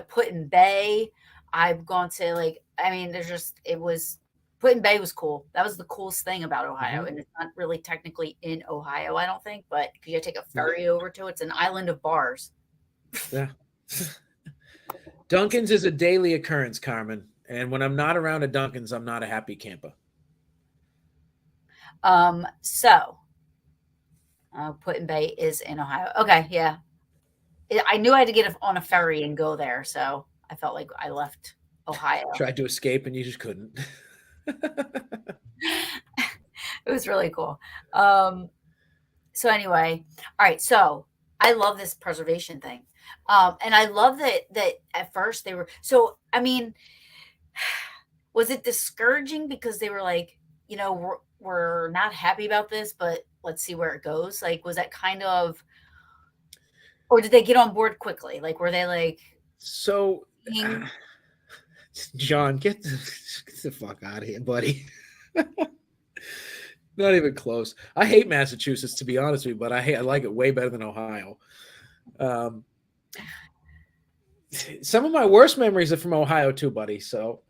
Put-in Bay. I've gone to Put-in Bay was cool. That was the coolest thing about Ohio. Mm-hmm. And it's not really technically in Ohio, I don't think, but you take a ferry over to it. It's an island of bars. Yeah.
Dunkin's is a daily occurrence, Carmen. And when I'm not around a Dunkin's, I'm not a happy camper.
Put-in Bay is in Ohio. Okay, yeah. I knew I had to get on a ferry and go there, so I felt like I left Ohio.
Tried to escape and you just couldn't.
It was really cool. So anyway, all right. So I love this preservation thing. And I love that at first they were, so, I mean, was it discouraging because they were like, you know, we're not happy about this, but let's see where it goes. Like, was that kind of, or did they get on board quickly? Like, were they like,
so John, get the fuck out of here, buddy. Not even close. I hate Massachusetts, to be honest with you, but I like it way better than Ohio. Some of my worst memories are from Ohio too, buddy. So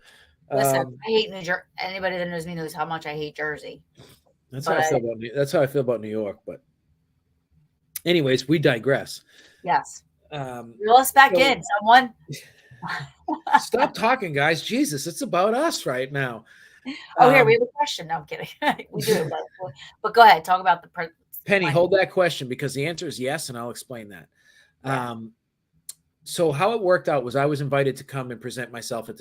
listen, I hate New Jersey. Anybody that knows me knows how much I hate Jersey.
That's how I feel about New York. But anyways, we digress.
Yes. Reel us back in, someone.
Stop talking, guys. Jesus, it's about us right now.
Oh, here we have a question. No, I'm kidding. We do, but go ahead. Talk about the
Penny. Hold that question because the answer is yes, and I'll explain that. Yeah. So how it worked out was I was invited to come and present myself at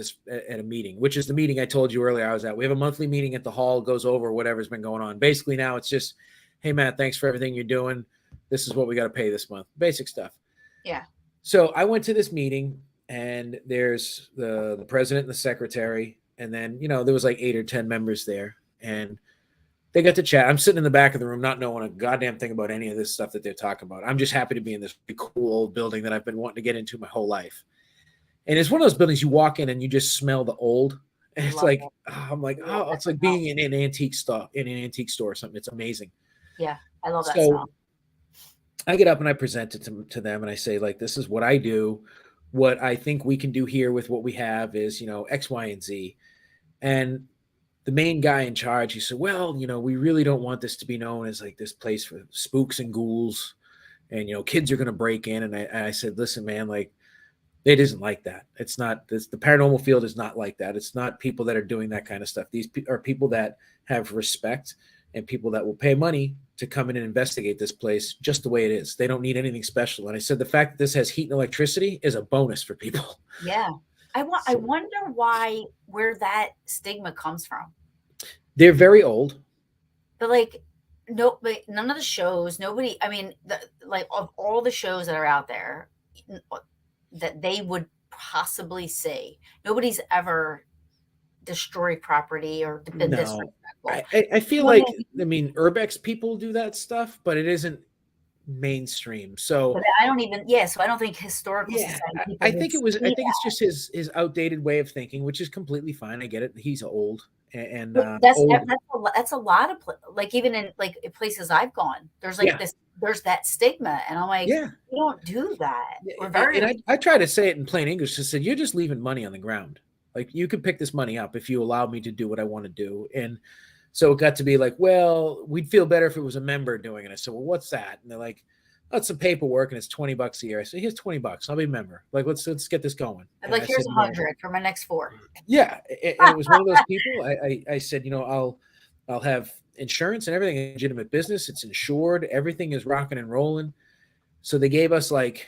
a meeting, which is the meeting I told you earlier I was at. We have a monthly meeting at the hall, goes over whatever's been going on. Basically now it's just, hey, Matt, thanks for everything you're doing. This is what we got to pay this month. Basic stuff.
Yeah.
So I went to this meeting and there's the president and the secretary. And then, you know, there was like 8 or 10 members there and they got to chat. I'm sitting in the back of the room, not knowing a goddamn thing about any of this stuff that they're talking about. I'm just happy to be in this cool old building that I've been wanting to get into my whole life. And it's one of those buildings you walk in and you just smell the old. And it's like, I'm like, oh, it's like being in an antique store or something. It's amazing.
Yeah, I love that smell.
I get up and I present it to them and I say, like, this is what I do. What I think we can do here with what we have is, you know, X, Y, and Z. And the main guy in charge, he said, well, you know, we really don't want this to be known as like this place for spooks and ghouls and, you know, kids are going to break in. And I said, listen, man, like it isn't like that. It's not this. The paranormal field is not like that. It's not people that are doing that kind of stuff. These are people that have respect and people that will pay money to come in and investigate this place just the way it is. They don't need anything special. And I said, the fact that this has heat and electricity is a bonus for people.
Yeah. I wonder where that stigma comes from.
They're very old.
But but none of the shows, nobody, I mean, of all the shows that are out there that they would possibly see, nobody's ever destroyed property or been disrespectful.
I feel like, I mean, Urbex people do that stuff, but it isn't mainstream. So
I don't even, so I don't think historical society.
I think it's just his outdated way of thinking, which is completely fine. I get it. He's old. And
that's a lot of like even in like places I've gone, there's like there's that stigma, and I'm like, we don't do that. We're very.
And I try to say it in plain English. I said, you're just leaving money on the ground. Like, you could pick this money up if you allow me to do what I want to do. And so it got to be like, well, we'd feel better if it was a member doing it. I said, well, what's that? And they're like, oh, it's some paperwork and it's $20 a year. I said, here's $20. I'll be a member. Like, let's get this going.
I'm
And
like,
I
here's
said,
100 for my next 4.
yeah. And it was one of those people. I said, I'll have insurance and everything, legitimate business. It's insured. Everything is rocking and rolling. So they gave us like,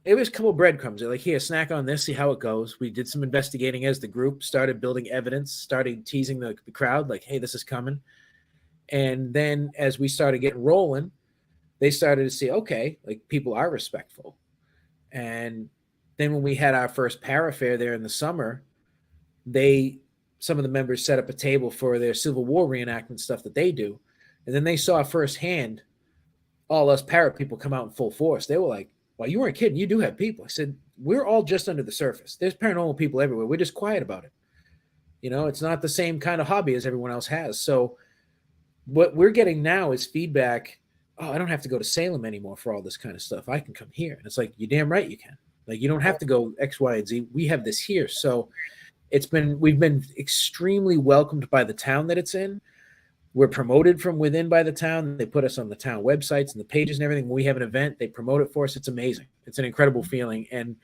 it was a couple of breadcrumbs. They're like, here, snack on this, see how it goes. We did some investigating as the group, started building evidence, started teasing the crowd, like, hey, this is coming. And then as we started getting rolling, they started to see, okay, like, people are respectful. And then when we had our first para fair there in the summer, some of the members set up a table for their Civil War reenactment stuff that they do. And then they saw firsthand all us para people come out in full force. They were like, well, you weren't kidding. You do have people. I said, we're all just under the surface. There's paranormal people everywhere. We're just quiet about it. It's not the same kind of hobby as everyone else has. So what we're getting now is feedback. Oh, I don't have to go to Salem anymore for all this kind of stuff. I can come here. And it's like, you're damn right you can. Like, you don't have to go X, Y, and Z. We have this here. So we've been extremely welcomed by the town that it's in. We're promoted from within by the town. They put us on the town websites and the pages and everything. When we have an event, they promote it for us. It's amazing. It's an incredible feeling. And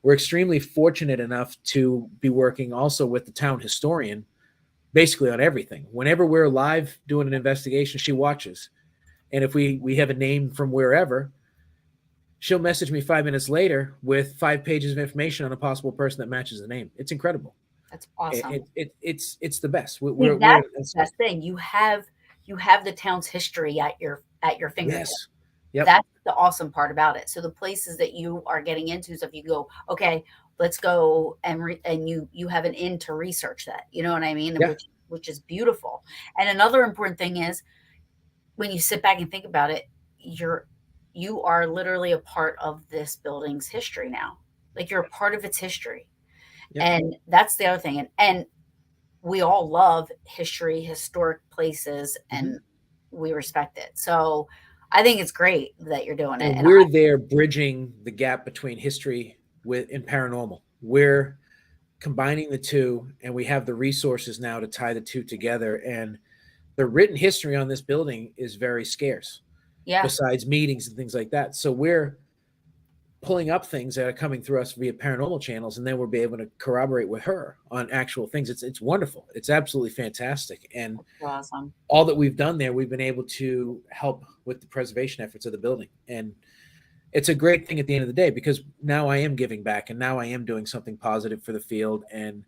we're extremely fortunate enough to be working also with the town historian, basically on everything. Whenever we're live doing an investigation, she watches. And if we have a name from wherever, she'll message me 5 minutes later with 5 pages of information on a possible person that matches the name. It's incredible.
That's awesome.
It's the best.
That's the best thing. You have the town's history at your fingertips.
Yes. Yep.
That's the awesome part about it. So the places that you are getting into, so if you go, okay, let's go and you have an in to research that. You know what I mean?
Yeah.
Which is beautiful. And another important thing is, when you sit back and think about it, you are literally a part of this building's history now. Like, you're a part of its history. Yep. And that's the other thing. And we all love history, historic places, and we respect it. So I think it's great that you're doing it.
And we're there bridging the gap between history and paranormal. We're combining the two, and we have the resources now to tie the two together. And the written history on this building is very scarce. Yeah. Besides meetings and things like that. So we're pulling up things that are coming through us via paranormal channels, and then we'll be able to corroborate with her on actual things. It's wonderful. It's absolutely fantastic. And
awesome.
All that we've done there, we've been able to help with the preservation efforts of the building. And it's a great thing at the end of the day, because now I am giving back, and now I am doing something positive for the field. And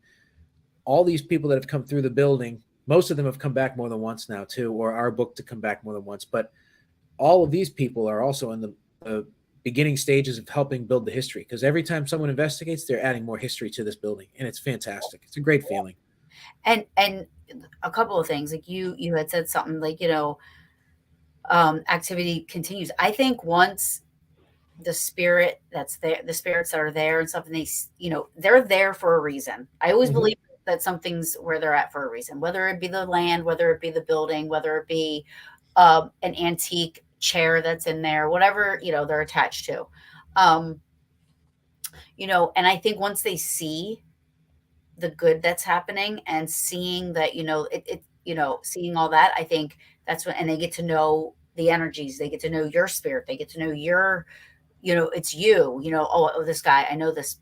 all these people that have come through the building, most of them have come back more than once now too, or are booked to come back more than once. But all of these people are also in the beginning stages of helping build the history, because every time someone investigates, they're adding more history to this building, and it's fantastic. It's a great feeling.
And a couple of things, like you had said something like, activity continues. I think once the spirit that's there, the spirits that are there and stuff, and they, they're there for a reason. I always believe that something's where they're at for a reason, whether it be the land, whether it be the building, whether it be an antique chair that's in there, whatever, they're attached to. And I think once they see the good that's happening and seeing that, seeing all that, I think that's when, and they get to know the energies, they get to know your spirit, they get to know your, it's you, oh, this guy, I know this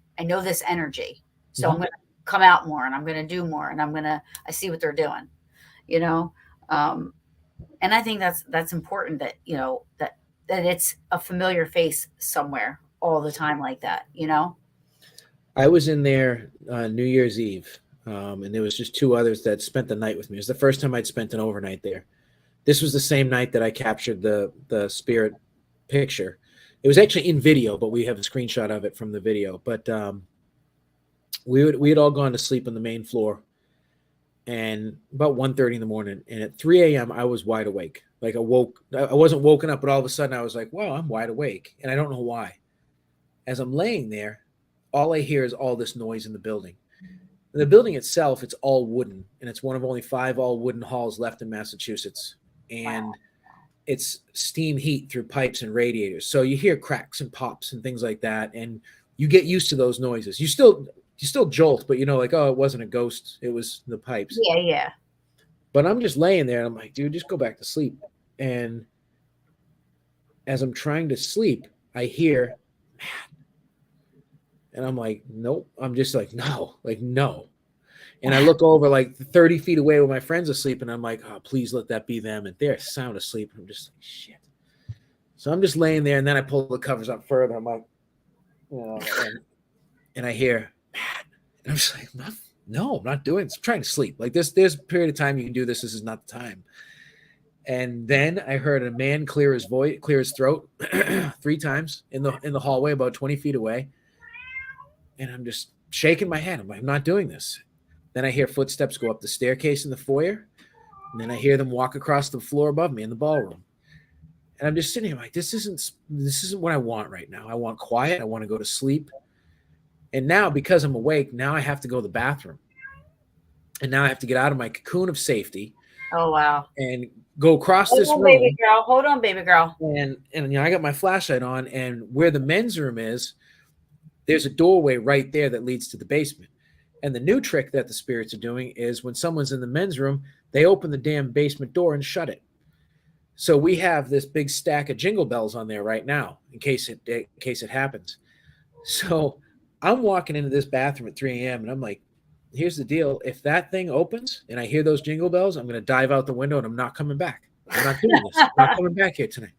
energy. So I'm going to come out more, and I'm going to do more, and I see what they're doing, and I think that's important, that, that it's a familiar face somewhere all the time like that,
I was in there New Year's Eve, and there was just 2 others that spent the night with me. It was the first time I'd spent an overnight there. This was the same night that I captured the spirit picture. It was actually in video, but we have a screenshot of it from the video. But we had all gone to sleep on the main floor, and about 1:30 in the morning, and at 3 a.m. I was wide awake. Like, I wasn't woken up, but all of a sudden I was like, wow, I'm wide awake. And I don't know why. As I'm laying there, all I hear is all this noise in the building. And the building itself, it's all wooden, and it's one of only 5 all wooden halls left in Massachusetts. And it's steam heat through pipes and radiators. So you hear cracks and pops and things like that. And you get used to those noises. You still you still jolt, but like, oh, it wasn't a ghost, it was the pipes.
Yeah, yeah.
But I'm just laying there and I'm like, dude, just go back to sleep. And as I'm trying to sleep, I hear, and I'm like, nope. I'm just like, no, like, no. And I look over like 30 feet away where my friends are asleep, and I'm like, oh, please let that be them. And they're sound asleep. And I'm just like, shit. So I'm just laying there, and then I pull the covers up further. I'm like, and I hear, and I'm just like, no, I'm not doing this. I'm trying to sleep. Like there's a period of time you can do this. This is not the time. And then I heard a man clear his throat 3 times in the hallway about 20 feet away. And I'm just shaking my head. I'm like, I'm not doing this. Then I hear footsteps go up the staircase in the foyer. And then I hear them walk across the floor above me in the ballroom. And I'm just sitting here like, this isn't what I want right now. I want quiet. I want to go to sleep. And now, because I'm awake, now I have to go to the bathroom. And now I have to get out of my cocoon of safety.
Oh, wow.
And go across this room.
Baby girl. Hold on, baby girl.
And I got my flashlight on, and where the men's room is, there's a doorway right there that leads to the basement. And the new trick that the spirits are doing is when someone's in the men's room, they open the damn basement door and shut it. So we have this big stack of jingle bells on there right now in case it happens. So I'm walking into this bathroom at 3 a.m. and I'm like, here's the deal. If that thing opens and I hear those jingle bells, I'm going to dive out the window and I'm not coming back. I'm not doing this. I'm not coming back here tonight.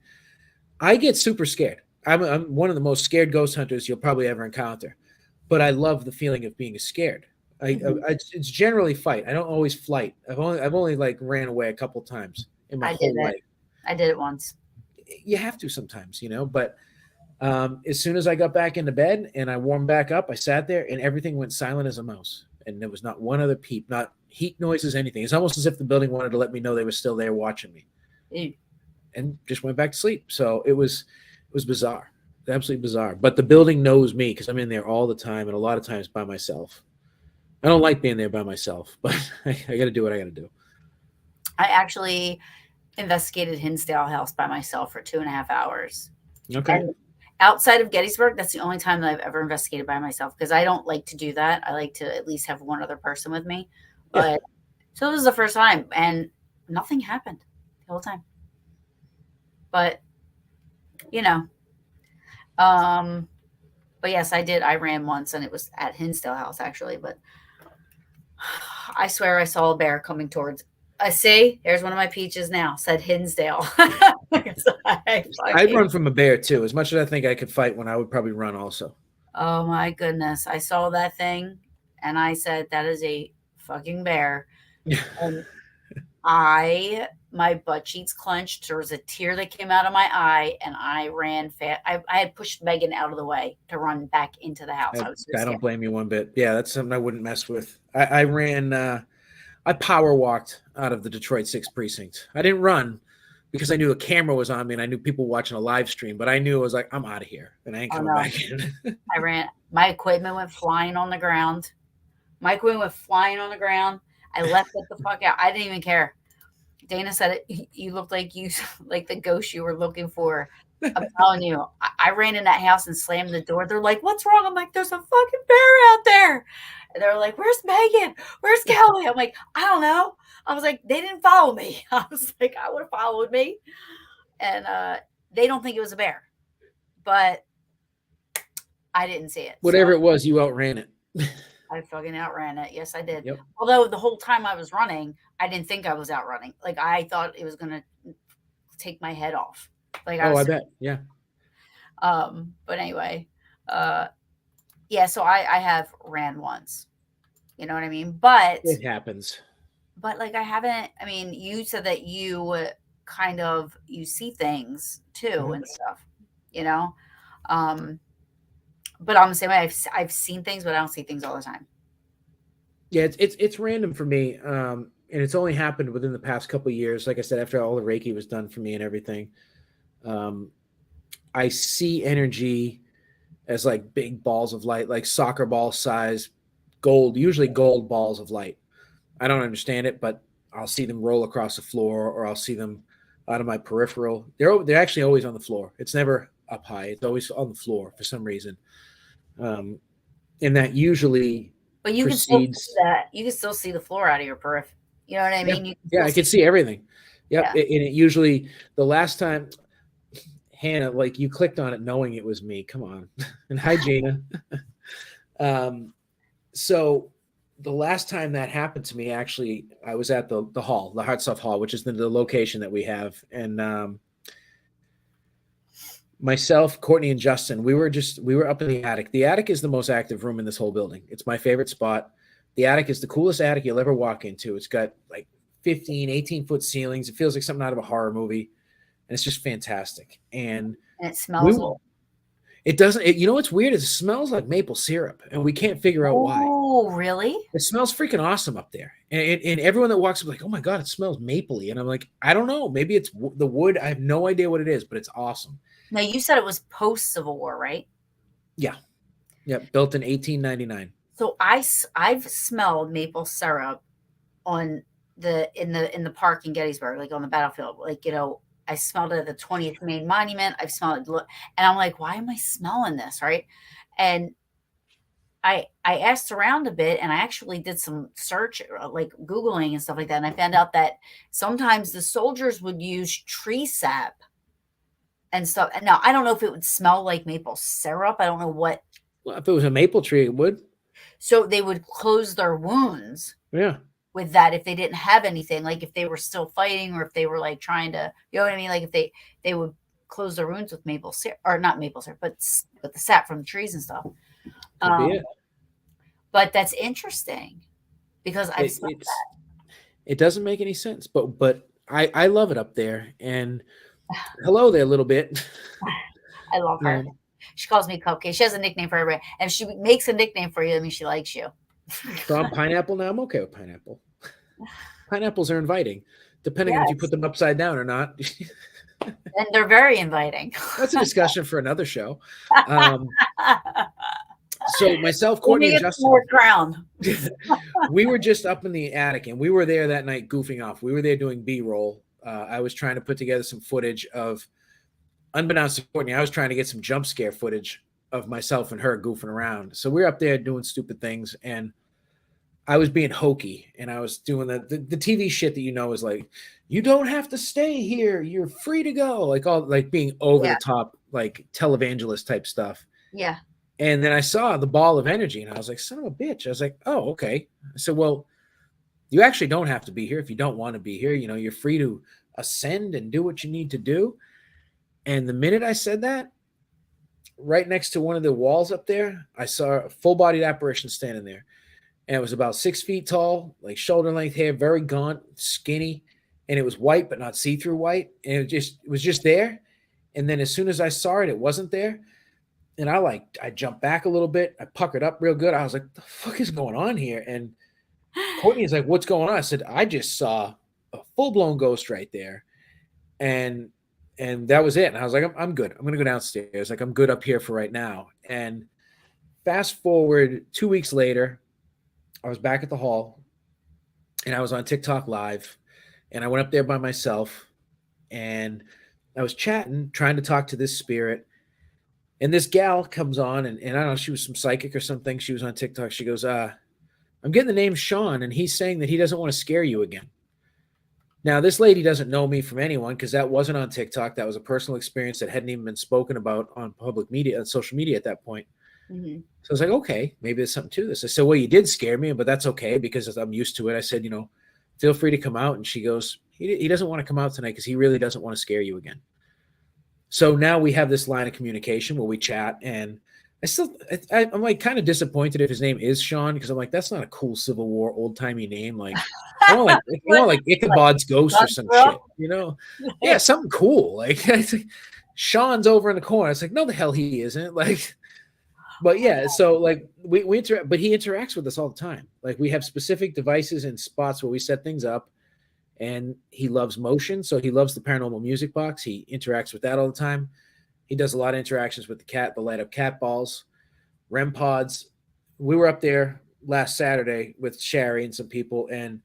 I get super scared. I'm one of the most scared ghost hunters you'll probably ever encounter, but I love the feeling of being scared. It's generally fight. I don't always flight. I've only like ran away a couple times in my whole life.
I did it once.
You have to sometimes, but as soon as I got back into bed and I warmed back up, I sat there and everything went silent as a mouse. And there was not one other peep, not heat noises, anything. It's almost as if the building wanted to let me know they were still there watching me. And just went back to sleep. So it was bizarre, absolutely bizarre. But the building knows me because I'm in there all the time and a lot of times by myself. I don't like being there by myself, but I got to do what I got to do.
I actually investigated Hinsdale House by myself for 2.5 hours.
Okay.
And outside of Gettysburg, that's the only time that I've ever investigated by myself because I don't like to do that. I like to at least have one other person with me. But so this was the first time and nothing happened the whole time. But, but yes, I did. I ran once and it was at Hinsdale House actually, but I swear I saw a bear coming towards. I see. There's one of my peaches now. Said Hinsdale.
I'd run from a bear too. As much as I think I could fight one, I would probably run also.
Oh my goodness. I saw that thing and I said, that is a fucking bear. And my butt cheeks clenched. There was a tear that came out of my eye and I ran fast. I had pushed Megan out of the way to run back into the house.
I don't blame you one bit. Yeah, that's something I wouldn't mess with. I ran, I power walked out of the Detroit 6th precinct. I didn't run because I knew a camera was on me and I knew people watching a live stream, but I knew it was like, I'm out of here and I ain't coming back in.
I ran. My equipment went flying on the ground. I left it the fuck out. I didn't even care. Dana said it. You looked like the ghost you were looking for. I'm telling you, I ran in that house and slammed the door. They're like, "What's wrong?" I'm like, "There's a fucking bear out there." And they're like, "Where's Megan? Where's Kelly?" I'm like, "I don't know." I was like, "They didn't follow me." I was like, "I would have followed me." And they don't think it was a bear, but I didn't see it.
Whatever it was, you outran it.
I fucking outran it. Yes, I did.
Yep.
Although the whole time I was running, I didn't think I was outrunning. Like I thought it was gonna take my head off. Like
I bet. Yeah.
But anyway, yeah. So I have ran once. You know what I mean? But
it happens.
But like I haven't. I mean, you said that you kind of you see things too and stuff. But I'm the same way. I've seen things, but I don't see things all the time.
Yeah, it's random for me, and it's only happened within the past couple of years. Like I said, after all the Reiki was done for me and everything, I see energy as like big balls of light, like soccer ball size, usually gold balls of light. I don't understand it, but I'll see them roll across the floor, or I'll see them out of my peripheral. They're actually always on the floor. It's never up high. It's always on the floor for some reason. And that usually
But you can still see
proceeds.
that. You can still see the floor out of your periphery. You know what I
Yeah,
mean? You can
yeah,
still
I could
see.
see everything. Yep,
Yeah.
and it usually the last time Hannah, like you clicked on it knowing it was me. Come on, and hi Jana. Um, so the last time that happened to me, actually, I was at the hall, the Hartsuff Hall, which is the location that we have, and myself, Courtney, and Justin, we were up in the attic. The attic is the most active room in this whole building. It's my favorite spot. The attic is the coolest attic you'll ever walk into. It's got like 15, 18-foot ceilings. It feels like something out of a horror movie, and it's just fantastic. And
And it
we
smells old.
it doesn't you know what's weird is it smells like maple syrup, and we can't figure out why.
Oh, really?
It smells freaking awesome up there. And everyone that walks up is like, oh my God, it smells mapley. And I'm like, I don't know. Maybe it's the wood. I have no idea what it is, but it's awesome.
Now you said it was post Civil War, right?
Yeah. Yeah. Built in 1899.
So I've smelled maple syrup on in the park in Gettysburg, like on the battlefield. Like, you know, I smelled it at the 20th Main Monument. I've smelled it, and I'm like, why am I smelling this, right? And I asked around a bit, and I actually did some search, like Googling and stuff like that, and I found out that sometimes the soldiers would use tree sap and stuff. And now I don't know if it would smell like maple syrup. I don't know what.
Well, if it was a maple tree, it would.
So they would close their wounds
Yeah.
with that if they didn't have anything, like if they were still fighting or if they were like trying to, you know what I mean? Like if they would close their wounds with maple syrup, or not maple syrup, but the sap from the trees and stuff.
Could be it.
But that's interesting because I've smelled
It doesn't make any sense, but I love it up there. And hello there a little bit.
I love her. She calls me Cupcake. She has a nickname for everybody. And if she makes a nickname for you, that means she likes you.
So I'm pineapple now. I'm okay with pineapple. Pineapples are inviting, depending on if you put them upside down or not.
And they're very inviting.
That's a discussion for another show. So myself, Courtney, and Justin, we were just up in the attic, and we were there that night goofing off. We were there doing B-roll. I was trying to put together some footage of, unbeknownst to Courtney, I was trying to get some jump scare footage of myself and her goofing around. So we were up there doing stupid things, and I was being hokey, and I was doing the TV shit that is like, you don't have to stay here, you're free to go, like all like being over the top, like televangelist type stuff.
Yeah.
And then I saw the ball of energy, and I was like, son of a bitch. I was like, oh, okay. I said, well, you actually don't have to be here if you don't want to be here. You're free to ascend and do what you need to do. And the minute I said that, right next to one of the walls up there, I saw a full-bodied apparition standing there. And it was about 6 feet tall, like shoulder-length hair, very gaunt, skinny. And it was white, but not see-through white. And it was just there. And then as soon as I saw it, it wasn't there. And I jumped back a little bit. I puckered up real good. I was like, the fuck is going on here? And Courtney's like, what's going on? I said, I just saw a full-blown ghost right there. And that was it. And I was like, I'm good. I'm going to go downstairs. Like, I'm good up here for right now. And fast forward 2 weeks later, I was back at the hall, and I was on TikTok live, and I went up there by myself, and I was chatting, trying to talk to this spirit. And this gal comes on, and I don't know, she was some psychic or something. She was on TikTok. She goes, I'm getting the name Sean, and he's saying that he doesn't want to scare you again. Now, this lady doesn't know me from anyone because that wasn't on TikTok. That was a personal experience that hadn't even been spoken about on public media, on social media at that point. Mm-hmm. So I was like, okay, maybe there's something to this. I said, well, you did scare me, but that's okay because I'm used to it. I said, feel free to come out. And she goes, he doesn't want to come out tonight because he really doesn't want to scare you again. So now we have this line of communication where we chat, and I'm like kind of disappointed if his name is Sean, because I'm like, that's not a cool Civil War old timey name. Like, I want like Ichabod's Ghost or some shit, Yeah, something cool. Like, Sean's over in the corner. It's like, no, the hell he isn't. Like, but yeah, so like we interact, but he interacts with us all the time. Like, we have specific devices and spots where we set things up. And he loves motion, so he loves the paranormal music box. He interacts with that all the time. He does a lot of interactions with the light up cat balls, REM pods. We were up there last Saturday with Sherry and some people, and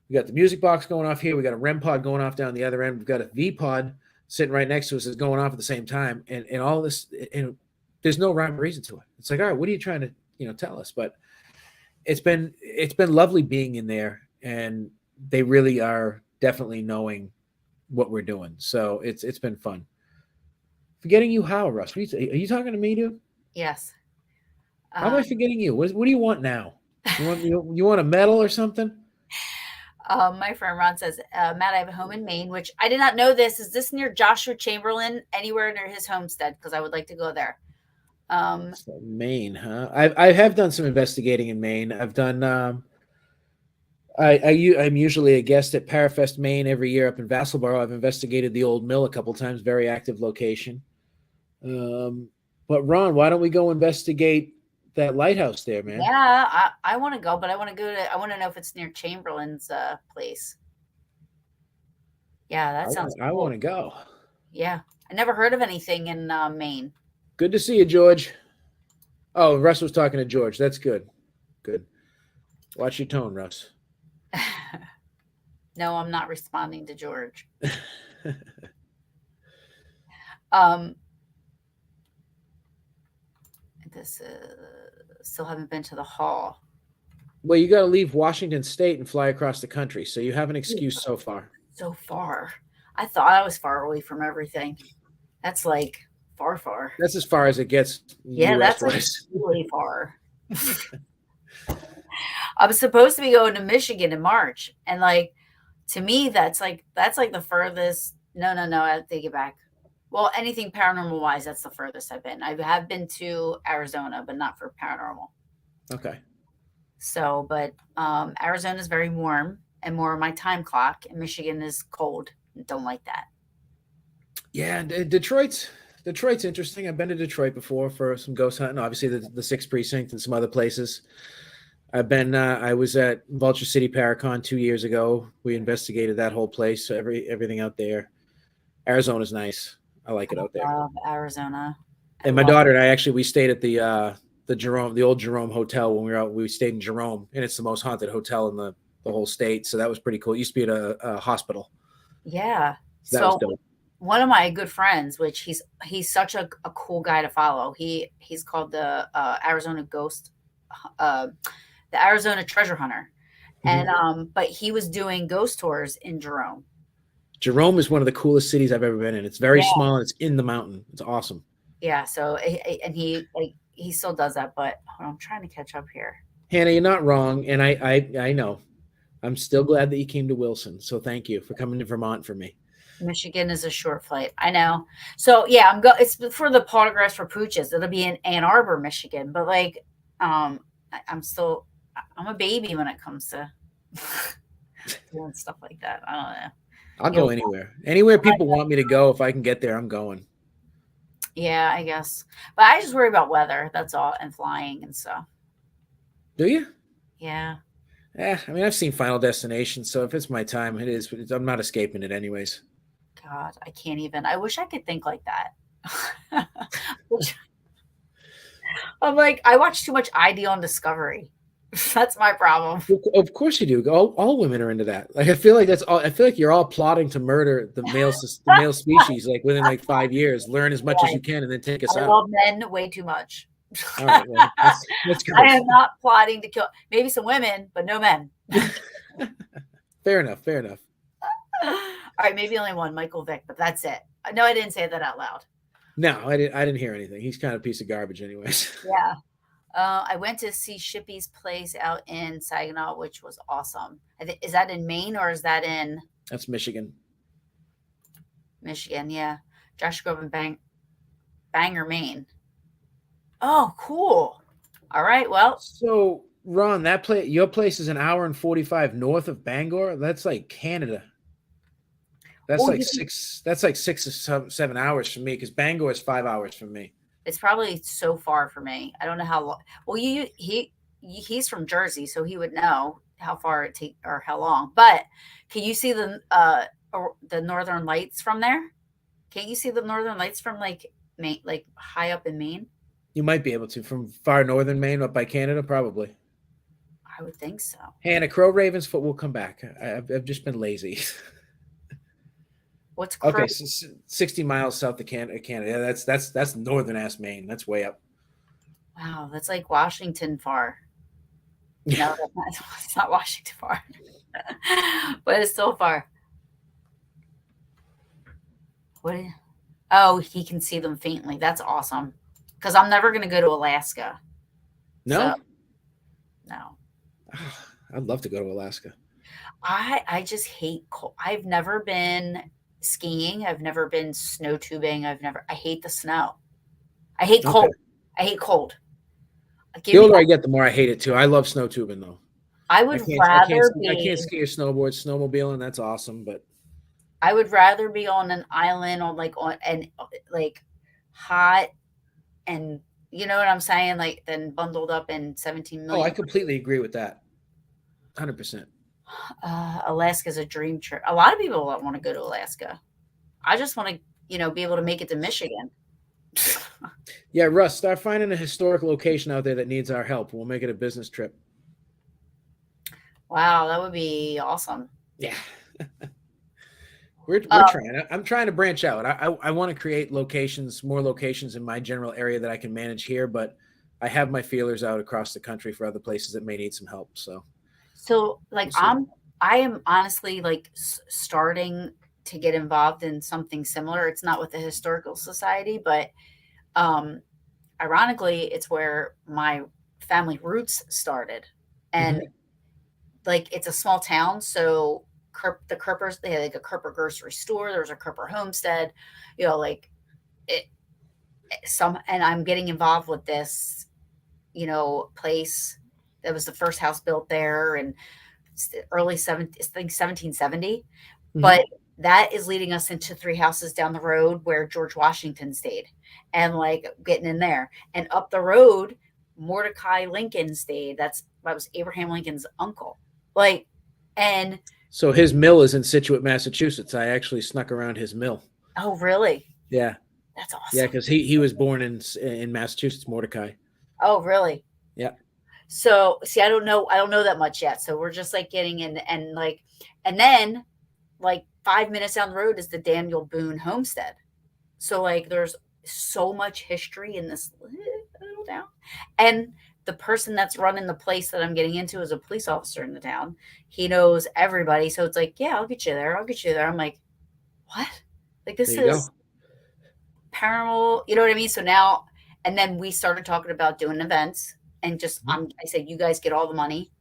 we got the music box going off here. We got a REM pod going off down the other end. We've got a V pod sitting right next to us that's going off at the same time. And all this, and there's no rhyme or reason to it. It's like, all right, what are you trying to, tell us? But it's been lovely being in there, and they really are definitely knowing what we're doing. So it's been fun. Forgetting you how, Russ? Are you talking to me, dude?
Yes.
How am I
Um,
forgetting you? What do you want now? You want a medal or something?
my friend Ron says, Matt, I have a home in Maine, which I did not know this. Is this near Joshua Chamberlain? Anywhere near his homestead? Because I would like to go there. Um,
So Maine, huh? I have done some investigating in Maine. I've done. I'm usually a guest at Parafest, Maine, every year up in Vassalboro. I've investigated the old mill a couple times. Very active location. Um, but Ron, why don't we go investigate that lighthouse there, man?
yeah, I want to go, but I want to go to. I want to know if it's near Chamberlain's place. Yeah, that sounds
I want
cool.
to go.
Yeah, I never heard of anything in Maine.
Good to see you, George. Oh, Russ was talking to George. That's good. Good. Watch your tone, Russ.
No, I'm not responding to George. Um, this still haven't been to the hall.
Well, you got to leave Washington State and fly across the country, so you have an excuse so far.
So far. I thought I was far away from everything. That's like far, far.
That's as far as it gets,
Yeah,
U.S.
that's like
wise.
really far. I was supposed to be going to Michigan in March, and like to me, that's like the furthest. No, no, no. I take it back. Well, anything paranormal wise, that's the furthest I've been. I have been to Arizona, but not for paranormal.
Okay.
So, but Arizona is very warm and more of my time clock, and Michigan is cold. Don't like that.
Yeah, Detroit's interesting. I've been to Detroit before for some ghost hunting. Obviously, the Sixth Precinct and some other places. I was at Vulture City Paracon 2 years ago. We investigated that whole place, so everything out there. Arizona's nice. I like it out there.
Love Arizona. I
And my
love.
daughter and I actually we stayed at the old Jerome Hotel when we were out. We stayed in Jerome, and it's the most haunted hotel in the whole state. So that was pretty cool. It used to be at a hospital.
Yeah.
So that was
So
dope.
one of my good friends, which he's such a cool guy to follow. He's called the Arizona Ghost, uh, the Arizona Treasure Hunter, and
Mhm.
but he was doing ghost tours in Jerome.
Jerome is one of the coolest cities I've ever been in. It's very
Yeah.
small and it's in the mountain. It's awesome.
Yeah. So and he still does that, but hold on, I'm trying to catch up here.
Hannah, you're not wrong, and I know. I'm still glad that you came to Wilson. So thank you for coming to Vermont for me.
Michigan is a short flight. I know. So yeah, it's for the autographs for pooches. It'll be in Ann Arbor, Michigan. But like, I'm a baby when it comes to doing stuff like that. I don't know.
I'll
You
go
know,
anywhere. Anywhere people want me to go, if I can get there, I'm going.
yeah, I guess. But I just worry about weather. That's all, and flying and stuff.
Do you?
Yeah.
I mean, I've seen Final Destination, so if it's my time, it is. I'm not escaping it anyways.
God, I can't even. I wish I could think like that. Which- I'm like, I watch too much ID on Discovery. That's my problem.
Of course you do. All women are into that. Like I feel like that's all. I feel like you're all plotting to murder the male species. Like within like 5 years, learn as much as
Right.
you can, and then take us
I
out.
love men way too much.
All right, well, that's good.
I am not plotting to kill maybe some women, but no men.
Fair enough. Fair enough.
All right, maybe only one, Michael Vick, but that's it. No, I didn't say that out loud.
No, I didn't hear anything. He's kind of a piece of garbage, anyways.
Yeah. I went to see Shippy's place out in Saginaw, which was awesome. Is that in Maine or is that in
That's Michigan.
Michigan? Yeah. Josh Grove and Bangor, Maine. Oh, cool. All right. Well,
So, Ron, your place is an hour and 45 north of Bangor. That's like Canada. That's
oh,
like six. That's like 6 or 7 hours from me because Bangor is 5 hours from me.
it's probably so far for me. I don't know how long. Well, he's from Jersey, so he would know how far it take or how long. But can you see the northern lights from there? Can't you see the northern lights from like Maine, like high up in Maine?
You might be able to from far northern Maine up by Canada, probably.
I would think so.
Hannah, Crow Ravensfoot will come back. I've just been lazy.
What's
Okay, so 60 miles south of Canada. Yeah, that's northern ass Maine. That's way up.
wow, that's like Washington far.
Yeah.
No, that's not, it's not Washington far, but it's still far. What? Oh, he can see them faintly. That's awesome. Because I'm never going to go to Alaska. So,
No?
no.
I'd love to go to Alaska.
I just hate cold. I've never been skiing. I've never been snow tubing. I hate the snow. I hate
Okay.
cold. I hate cold.
The
Give me,
older I get, the more I hate it too. I love snow tubing though.
I
I
would
can't I can't
rather
I can't
be,
ski or snowboard. Snowmobiling, that's awesome, but
I would rather be on an island and like hot and you know what I'm saying? Like than bundled up in 17
oh, I
million.
completely agree with that. 100%.
Alaska's a dream trip. A lot of people want to go to Alaska. I just want to, be able to make it to Michigan.
Yeah, Russ, start finding a historic location out there that needs our help. We'll make it a business trip.
Wow, that would be awesome.
Yeah. We're
Um,
trying. I'm trying to branch out. I want to create locations, more locations in my general area that I can manage here, but I have my feelers out across the country for other places that may need some help. So
so like
we'll see.
I am honestly like starting to get involved in something similar. It's not with the historical society, but um ironically, it's where my family roots started. And
Hmm.
like it's a small town, so the Kerpers, they had like a Kerper grocery store, there was a Kerper homestead, like it some and I'm getting involved with this, place that was the first house built there and early 70, I think 1770.
Hmm.
But that is leading us into three houses down the road where George Washington stayed and like getting in there. And up the road, Mordecai Lincoln stayed. That was Abraham Lincoln's uncle. Like, and
So his mill is in Situate, Massachusetts. I actually snuck around his mill.
oh, really?
Yeah,
That's
yeah,
awesome.
because he was born in Massachusetts, Mordecai.
Oh, really?
Yeah,
So, see, I don't know that much yet. So we're just like getting in and like, and then like 5 minutes down the road is the Daniel Boone homestead. So like there's so much history in this little town. And the person that's running the place that I'm getting into is a police officer in the town. He knows everybody. So it's like, yeah, I'll get you there. I'll get you there. I'm like, what? Like
there
this
you go.
is paranormal, you know what I mean? So now and then we started talking about doing events and just
Mhm.
I said, you guys get all the money,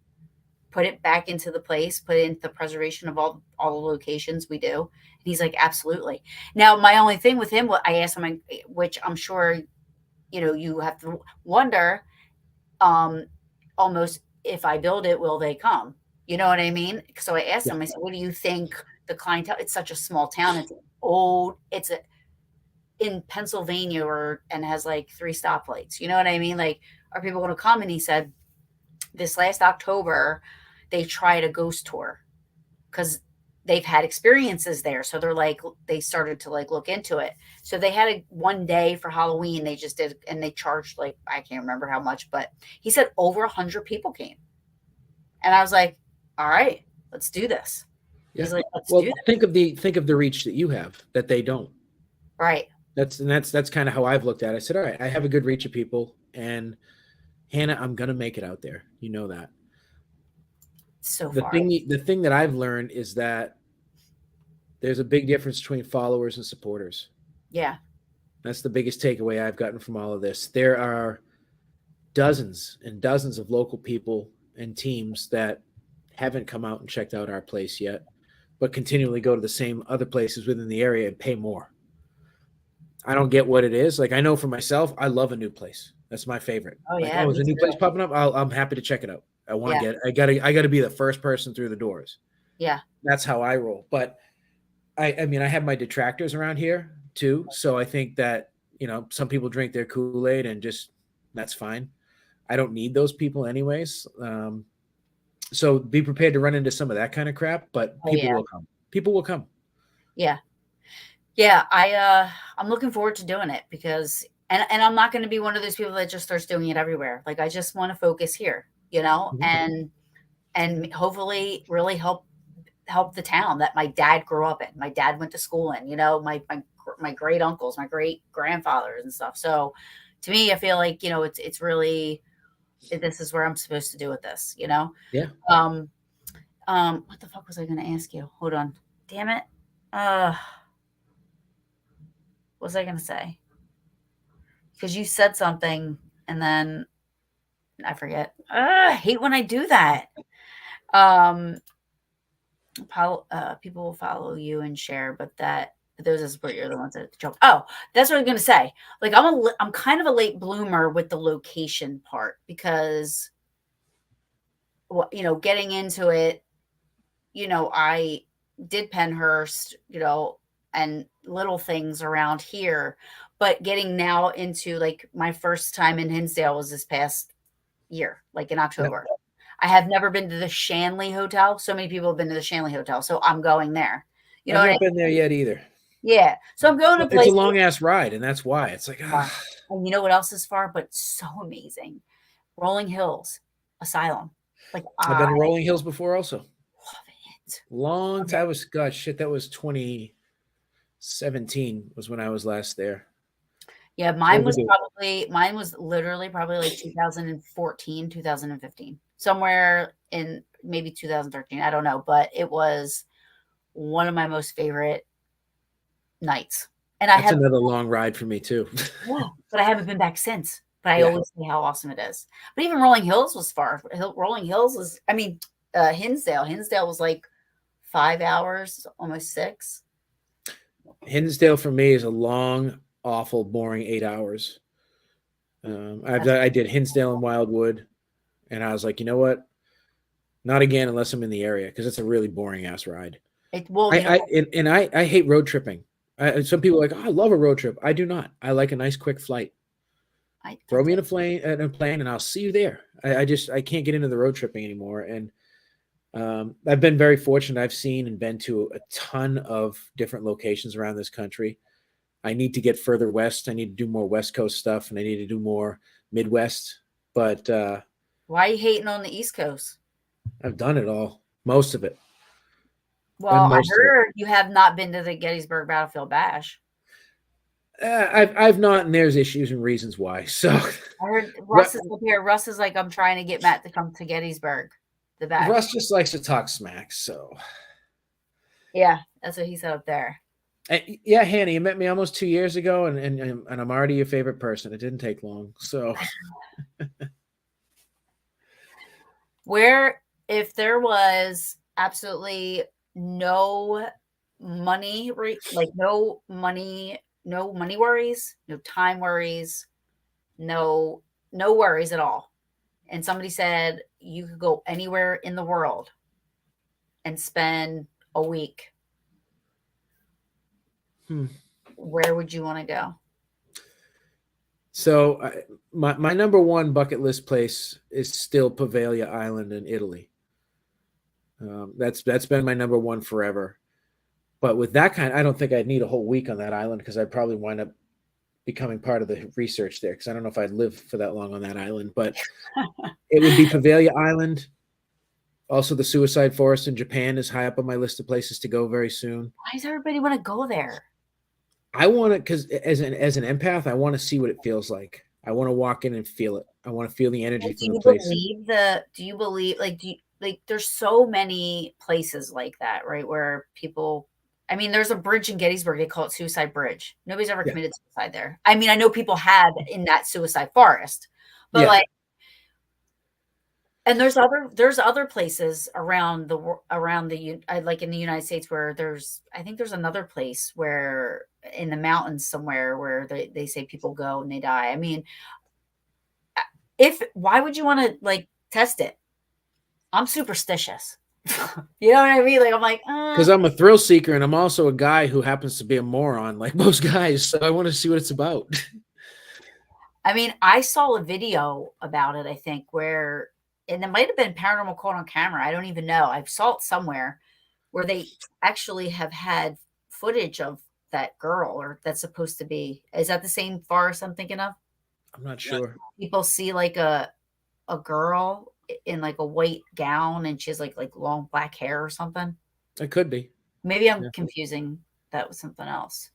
put it back into the place, put it into the preservation of all the locations we do. And he's like, absolutely. Now, my only thing with him, what I asked him, which I'm sure you have to wonder, um, almost if I build it, will they come? You know what I mean? So I asked
Yeah,
him, I said, what do you think the clientele? It's such a small town. It's old. In Pennsylvania and has like three stoplights. You know what I mean? Like, are people going to come? And he said, this last October, they tried a ghost tour because they've had experiences there. So they started to like look into it. So they had a one day for Halloween. They just did, and they charged like, I can't remember how much, but he said over 100 people came. And I was like, all right, let's do this.
yeah.
He's like, let's do
Well,
this.
think of the reach that you have that they don't.
Right.
That's kind of how I've looked at it. I said, all right, I have a good reach of people, and Hannah, I'm gonna make it out there. You know that.
So
The
far.
thing that I've learned is that there's a big difference between followers and supporters.
Yeah.
That's the biggest takeaway I've gotten from all of this. There are dozens and dozens of local people and teams that haven't come out and checked out our place yet, but continually go to the same other places within the area and pay more. I don't get what it is. Like I know for myself, I love a new place. That's my favorite.
Oh,
Like,
yeah.
oh, there's
Me
a new place
too.
popping up. I'm happy to check it out. I want to
Yeah.
get. I gotta be the first person through the doors.
Yeah.
That's how I roll. But I mean, I have my detractors around here too. So I think that some people drink their Kool Aid and just that's fine. I don't need those people anyways. So be prepared to run into some of that kind of crap, but
Oh,
people
yeah.
will come. People will come.
Yeah. Yeah, I'm looking forward to doing it because and I'm not going to be one of those people that just starts doing it everywhere. Like I just want to focus here,
Mhm.
and hopefully really help the town that my dad grew up in. My dad went to school in, my great uncles, my great grandfathers and stuff. So to me, I feel like, it's really this is where I'm supposed to do with this, you know?
Yeah.
Um, what the fuck was I going to ask you? Hold on. Damn it. What was I going to say? Because you said something and then I forget. I hate when I do that. Um, people will follow you and share, but those is what you're the ones that jump. Oh, that's what I'm gonna say. Like I'm kind of a late bloomer with the location part because, getting into it, I did Penhurst, and little things around here, but getting now into like my first time in Hinsdale was this past year, like in
Yep.
October. I have never been to the Shanley Hotel. So many people have been to the Shanley Hotel, so I'm going there. You know
I've
what I
not been there yet either.
Yeah. So I'm going to
It's a
places
long ass ride, and that's why it's like,
far. And you know what else is far, but so amazing? Rolling Hills Asylum. Like
I've
I
been to Rolling Hills before, also.
love it.
Long
Love it.
time. Was God shit. That was 2017 was when I was last there.
Yeah,
It's overdue.
mine was literally probably like 2014, 2015. Somewhere in maybe 2013. I don't know, but it was one of my most favorite nights. And I
That's
have
another long ride for me too.
Yeah, but I haven't been back since. But I
Yeah.
always say how awesome it is. But even Rolling Hills was far. Rolling Hills was, I mean, Hinsdale. Hinsdale was like 5 hours, almost 6.
Hinsdale for me is a long, awful, boring 8 hours.
That's
I did Hinsdale and Wildwood, and I was like, you know what? Not again unless I'm in the area because it's a really boring ass ride.
it. Well, you know,
I hate road tripping. Some people are like, oh, I love a road trip. I do not. I like a nice quick flight. Throw me in a plane, and I'll see you there. I can't get into the road tripping anymore. And I've been very fortunate. I've seen and been to a ton of different locations around this country. I need to get further west. I need to do more West Coast stuff, and I need to do more Midwest. But
why are you hating on the East Coast?
I've done it all, most of it,
Well,
and
I
most of it.
heard you have not been to the Gettysburg Battlefield Bash.
I've not, and there's issues and reasons why. So
I heard Russ is up here. Russ is like, I'm trying to get Matt to come to Gettysburg, the bash.
Russ just likes to talk smack. So
Yeah, that's what he said up there.
yeah, Hannah, you met me almost 2 years ago, and I'm already your favorite person. It didn't take long. So
Where if there was absolutely no money, like no money worries, no time worries, no worries at all. And somebody said you could go anywhere in the world and spend a week. Where would you want to go?
So my number one bucket list place is still Poveglia Island in Italy. That's been my number one forever. But with that kind, I don't think I'd need a whole week on that island because I'd probably wind up becoming part of the research there because I don't know if I'd live for that long on that island. But it would be Poveglia Island. Also, the Suicide Forest in Japan is high up on my list of places to go very soon.
Why does everybody want to go there?
I want to, because as an empath, I want to see what it feels like. I want to walk in and feel it. I want to feel the energy from the place.
Do you believe there's so many places like that, right? Where people, I mean, there's a bridge in Gettysburg. They call it Suicide Bridge. Nobody's ever committed suicide there. I mean, I know people had in that suicide forest, but and there's other places around like in the United States where I think there's another place where in the mountains somewhere where they say people go and they die. I mean, why would you want to like test it? I'm superstitious. You know what I mean? Like I'm like,
because I'm a thrill seeker and I'm also a guy who happens to be a moron like most guys. So I want to see what it's about.
I mean, I saw a video about it, I think, and it might have been Paranormal Caught on Camera. I don't even know. I saw it somewhere where they actually have had footage of that girl, or that's supposed to be. Is that the same forest I'm thinking of?
I'm not sure.
People see like a girl in like a white gown and she has like long black hair or something.
It could be.
Maybe I'm confusing that with something else.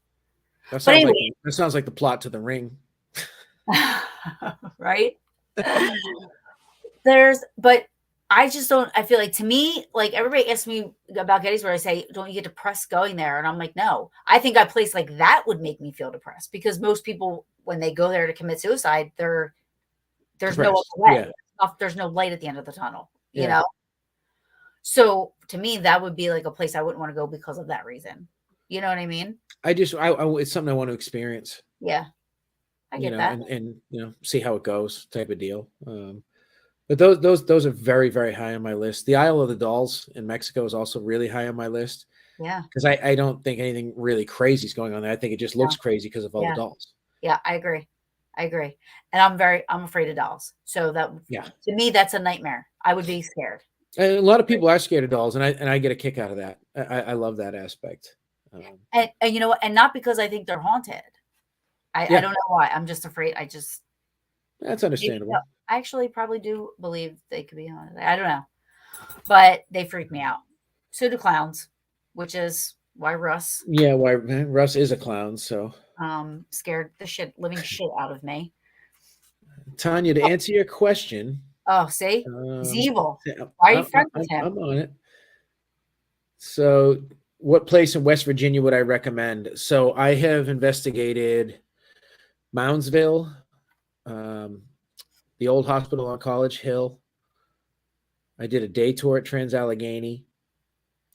That sounds like the plot to The Ring.
Right? but I just don't. I feel like, to me, like, everybody asks me about Gettysburg, I say, don't you get depressed going there? And I'm like, no. I think a place like that would make me feel depressed, because most people, when they go there to commit suicide, there's no other
Depressed.
way.
Yeah.
There's no light at the end of the tunnel, you
Yeah.
know? So to me, that would be like a place I wouldn't want to go because of that reason. You know what I mean?
It's something I want to experience,
Yeah, I get that.
and see how it goes, type of deal. But those are very, very high on my list. The Isle of the Dolls in Mexico is also really high on my list,
Yeah,
because I don't think anything really crazy is going on there. I think it just
no,
looks crazy because of all the
yeah,
dolls.
yeah, I agree. I agree. And I'm afraid of dolls. So that,
Yeah.
to me, that's a nightmare. I would be scared.
And a lot of people are scared of dolls, and I get a kick out of that. I love that aspect.
And you know what? And not because I think they're haunted. I
Yeah,
don't know why. I'm just afraid.
that's
Maybe, no,
understandable.
I actually probably do believe they could be haunted. I don't know. But they freak me out. So do clowns, which is why Russ
Yeah, why Russ is a clown. So,
scared the living shit out of me.
Tanya, to answer your question,
Oh, see? He's
um,
evil.
yeah,
Why are you friends with
I'm
him?
I'm on it. So, what place in West Virginia would I recommend? So, I have investigated Moundsville, um, the old hospital on College Hill. I did a day tour at Trans-Allegheny.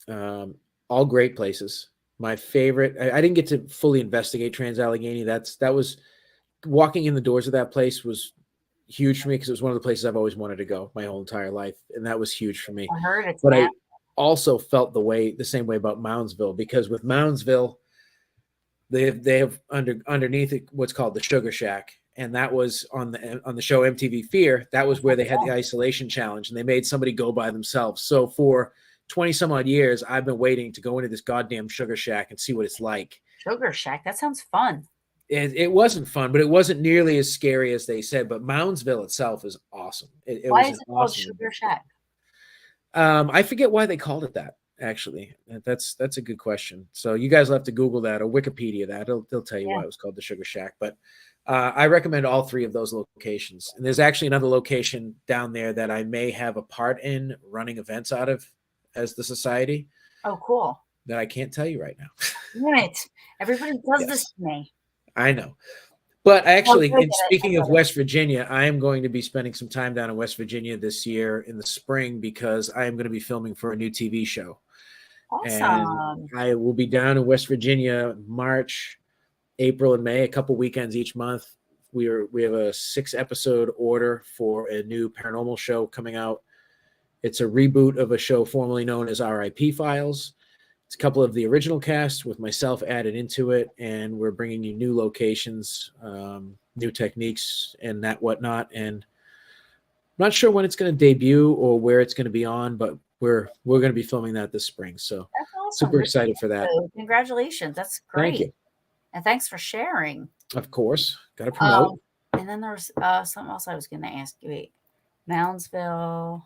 Um, all great places. My favorite. I didn't get to fully investigate Trans-Allegheny. That was walking in the doors of that place was huge for me, because it was one of the places I've always wanted to go my whole entire life, and that was huge for me.
I heard it's
But
mad.
I also felt the same way about Moundsville, because with Moundsville, they have underneath it what's called the Sugar Shack, and that was on the show MTV Fear. That was where they had the isolation challenge, and they made somebody go by themselves. So for 20 some odd years, I've been waiting to go into this goddamn Sugar Shack and see what it's like.
Sugar Shack. That sounds fun.
It wasn't fun, but it wasn't nearly as scary as they said. But Moundsville itself is awesome. It
Why
was
is
an
it called
awesome
Sugar
adventure.
Shack?
I forget why they called it that. Actually, that's a good question. So you guys will have to Google that or Wikipedia that. They'll tell you
Yeah.
why it was called the Sugar Shack. But I recommend all three of those locations. And there's actually another location down there that I may have a part in running events out of as the society
Oh, cool.
that I can't tell you right now.
Right. Everybody does this
Yes,
to me.
I know. But
Oh,
actually,
I
in
get it. I
speaking of
get it.
West Virginia, I am going to be spending some time down in West Virginia this year in the spring, because I am going to be filming for a new TV show. And
Awesome.
I will be down in West Virginia March, April, and May, a couple weekends each month. We have a 6-episode order for a new paranormal show coming out. It's a reboot of a show formerly known as RIP Files. It's a couple of the original cast with myself added into it, and we're bringing you new locations, new techniques, and that whatnot. And I'm not sure when it's going to debut or where it's going to be on, but we're going to be filming that this spring. So
That's awesome.
super
Good
excited for
for
that.
you. Congratulations. That's
Thank
great.
you.
And thanks for sharing.
Of course, got to promote.
And then there's something else I was going to ask you. Wait, Moundsville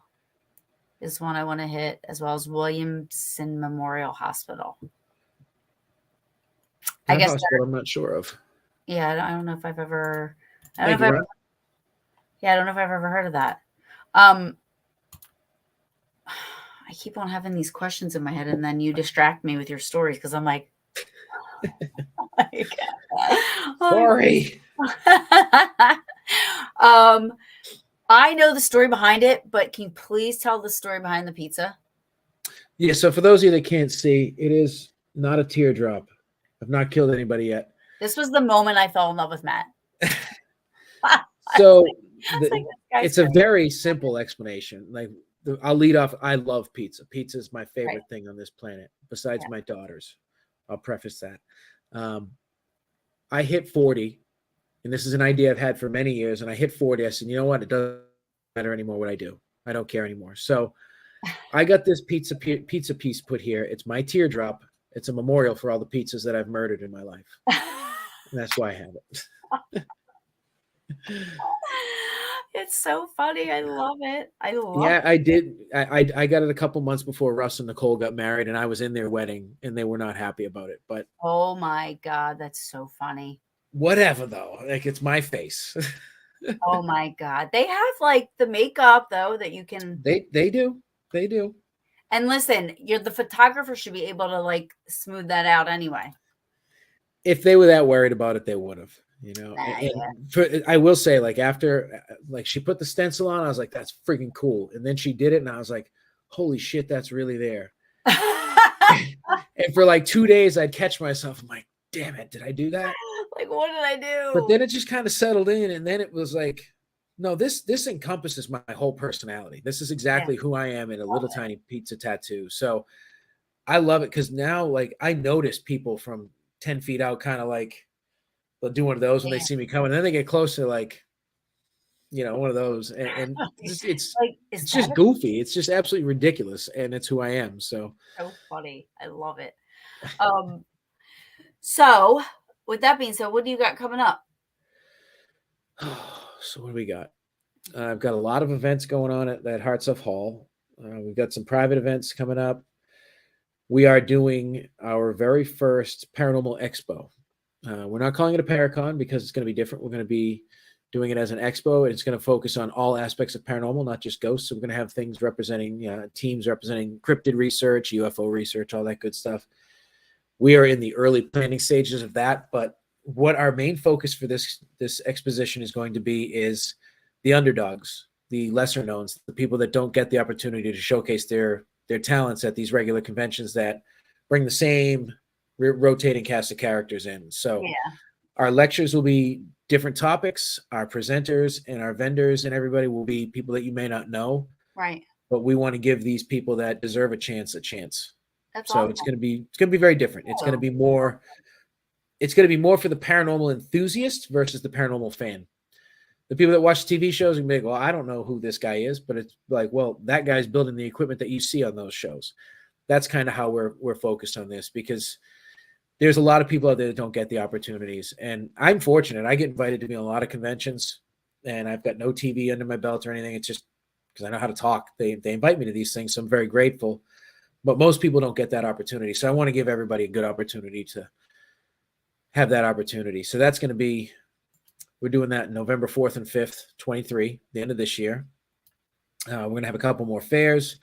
is one I want to hit, as well as Williamson Memorial Hospital. I
That
guess
hospital, I'm not sure of.
yeah, I don't know if I've ever. I
Thank
don't know
you,
if I've.
Ron.
Yeah, I don't know if I've ever heard of that. I keep on having these questions in my head, and then you distract me with your stories, because I'm like,
Sorry.
I know the story behind it, but can you please tell the story behind the pizza?
Yeah, so for those of you that can't see, it is not a teardrop. I've not killed anybody yet.
This was the moment I fell in love with Matt.
So
It's
it's a very simple explanation. Like, I'll lead off. I love pizza. Pizza is my favorite thing on this planet, besides my daughters. I'll preface that. I hit 40, and this is an idea I've had for many years. And I hit 40. I said, you know what? It doesn't matter anymore what I do. I don't care anymore. So I got this pizza piece put here. It's my teardrop. It's a memorial for all the pizzas that I've murdered in my life. And that's why I have it.
It's so funny. I love it.
Yeah, I did. I got it a couple months before Russ and Nicole got married, and I was in their wedding, and they were not happy about it. But
oh my God, that's so funny.
whatever, though. Like, it's my face.
Oh my god. They have, like, the makeup, though, that you can
They do. They do.
and listen, you're the photographer should be able to, like, smooth that out anyway.
If they were that worried about it, they would have,
Nah, yeah.
I will say, like, after, like, she put the stencil on, I was like, that's freaking cool. And then she did it, and I was like, holy shit, that's really there. And for like 2 days, I'd catch myself. I'm like, damn it, did I do that?
Like, what did I
But
do?
then it just kind of settled in, and then it was like, no, this encompasses my whole personality. This is
Yeah,
exactly who I am in a
love
little
it.
tiny pizza tattoo. So I love it because now, like, I notice people from 10 feet out, kind of like they'll do one of those when they
Yeah.
see me coming. And then they get closer, like, one of those. And it's
Like, is
it's
that
just
a
goofy. It's just absolutely ridiculous. And it's who I am. So,
so funny. I love it. Um, so with that being said, what do you got coming up?
so what do we got? I've got a lot of events going on at that Hartsuff Hall. We've got some private events coming up. We are doing our very first paranormal expo. We're not calling it a Paracon because it's going to be different. We're going to be doing it as an expo, and it's going to focus on all aspects of paranormal, not just ghosts. So we're going to have things representing, teams representing cryptid research, UFO research, all that good stuff. We are in the early planning stages of that, but what our main focus for this exposition is going to be is the underdogs, the lesser knowns, the people that don't get the opportunity to showcase their talents at these regular conventions that bring the same rotating cast of characters in. So
Yeah,
our lectures will be different topics. Our presenters and our vendors and everybody will be people that you may not know,
right.
but we want to give these people that deserve a chance.
That's
So
awesome.
it's going to be very different. It's going to
Oh,
be more for the paranormal enthusiast versus the paranormal fan. The people that watch TV shows and be like, well, I don't know who this guy is, but it's like, well, that guy's building the equipment that you see on those shows. That's kind of how we're focused on this, because there's a lot of people out there that don't get the opportunities. And I'm fortunate. I get invited to be on a lot of conventions, and I've got no TV under my belt or anything. It's just because I know how to talk. They invite me to these things, so I'm very grateful. But most people don't get that opportunity. So I want to give everybody a good opportunity to have that opportunity. So that's going to be, we're doing that November 4th and 5th, 23, the end of this year. We're going to have a couple more fairs.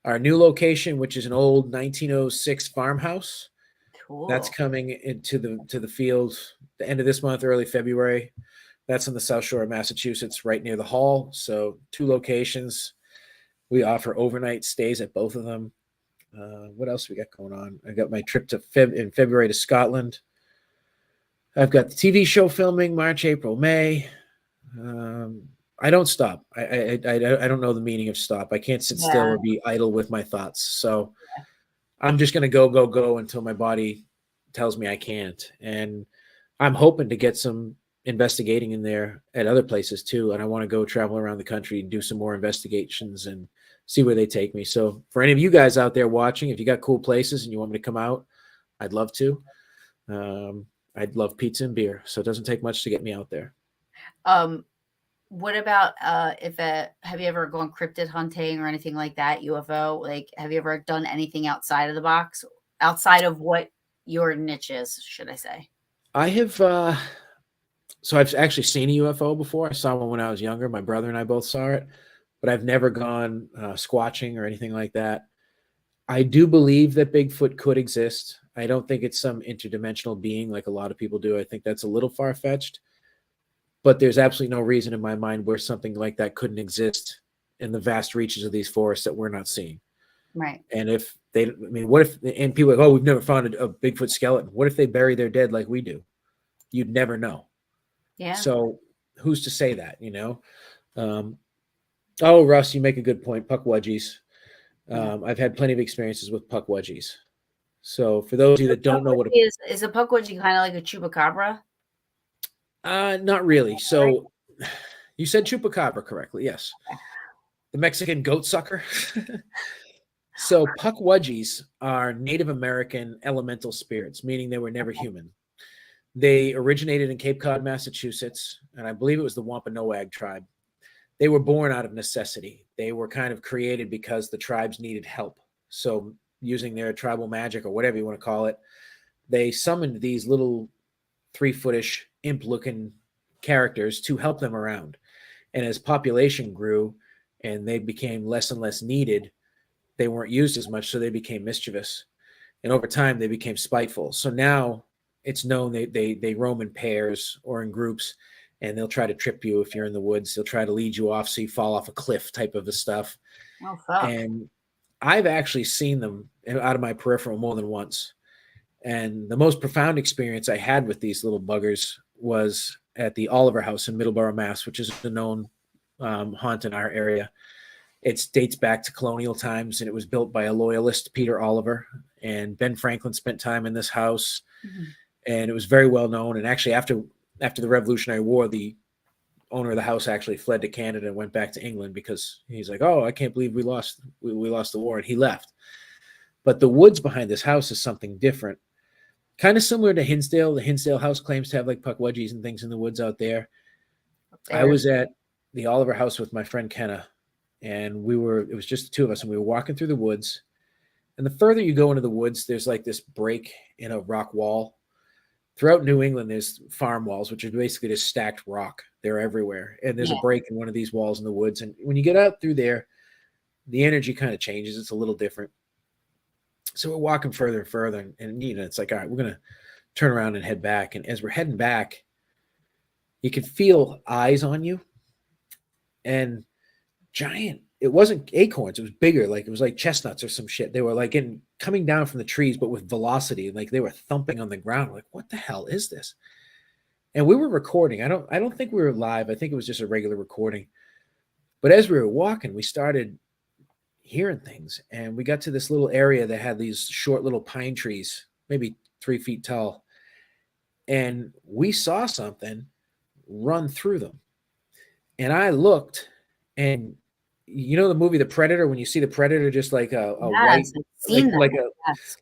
Our new location, which is an old 1906 farmhouse, that's
cool.
coming into the field the end of this month, early February. That's on the South Shore of Massachusetts, right near the hall. So 2 locations. We offer overnight stays at both of them. What else we got going on? I got my trip in February to Scotland. I've got the TV show filming March, April, May. I don't stop. I don't know the meaning of stop. I can't sit still
Yeah,
or be idle with my thoughts. So I'm just going to go until my body tells me I can't. And I'm hoping to get some investigating in there at other places too. And I want to go travel around the country and do some more investigations and see where they take me. So for any of you guys out there watching, if you got cool places and you want me to come out, I'd love to. I'd love pizza and beer. So it doesn't take much to get me out there.
um, what about, if, have you ever gone cryptid hunting or anything like that, UFO? Like, have you ever done anything outside of the box? Outside of what your niche is, should I say?
I have, so I've actually seen a UFO before. I saw one when I was younger. My brother and I both saw it, but I've never gone squatching or anything like that. I do believe that Bigfoot could exist. I don't think it's some interdimensional being like a lot of people do. I think that's a little far-fetched, but there's absolutely no reason in my mind where something like that couldn't exist in the vast reaches of these forests that we're not seeing.
Right.
And if they, I mean, what if, and people are like, oh, we've never found a Bigfoot skeleton. What if they bury their dead like we do? You'd never know.
Yeah.
So who's to say that, Um, oh, Russ, you make a good point. Puck wedgies.
Yeah.
I've had plenty of experiences with puck wedgies. So for those of you that don't know what
Is a pukwudgie kind of like a chupacabra?
not really.
Right.
So you said chupacabra correctly. Yes. The Mexican goat sucker. So puck wedgies are Native American elemental spirits, meaning they were never human. They originated in Cape Cod, Massachusetts, and I believe it was the Wampanoag tribe. They were born out of necessity. They were kind of created because the tribes needed help. So using their tribal magic or whatever you want to call it, they summoned these little 3-footish imp-looking characters to help them around. And as population grew and they became less and less needed, they weren't used as much, so they became mischievous. And over time, they became spiteful. So now it's known they roam in pairs or in groups, and they'll try to trip you if you're in the woods. They'll try to lead you off so you fall off a cliff type of a stuff.
Oh fuck.
And I've actually seen them out of my peripheral more than once. And the most profound experience I had with these little buggers was at the Oliver House in Middleborough, Mass, which is a known haunt in our area. It dates back to colonial times, and it was built by a loyalist, Peter Oliver. And Ben Franklin spent time in this house, and it was very well known. And actually, after the Revolutionary War, the owner of the house actually fled to Canada and went back to England because he's like, "Oh, I can't believe we lost the war," and he left. But the woods behind this house is something different, kind of similar to Hinsdale. The Hinsdale house claims to have like puckwudgies and things in the woods out there. I was at the Oliver House with my friend Kenna, and it was just the two of us, and we were walking through the woods. And the further you go into the woods, there's like this break in a rock wall. Throughout New England, there's farm walls, which are basically just stacked rock. They're everywhere. And there's a break in one of these walls in the woods. And when you get out through there, the energy kind of changes. It's a little different. So we're walking further and further. And it's like, all right, we're going to turn around and head back. And as we're heading back, you can feel eyes on you. And giant, it wasn't acorns, it was bigger, like it was like chestnuts or some shit. They were like coming down from the trees, but with velocity, like they were thumping on the ground. Like, what the hell is this? And we were recording. I don't think we were live. I think it was just a regular recording. But as we were walking, we started hearing things, and we got to this little area that had these short little pine trees, maybe 3 feet tall, and we saw something run through them. And I looked, and you know the movie The Predator, when you see the Predator just like a white,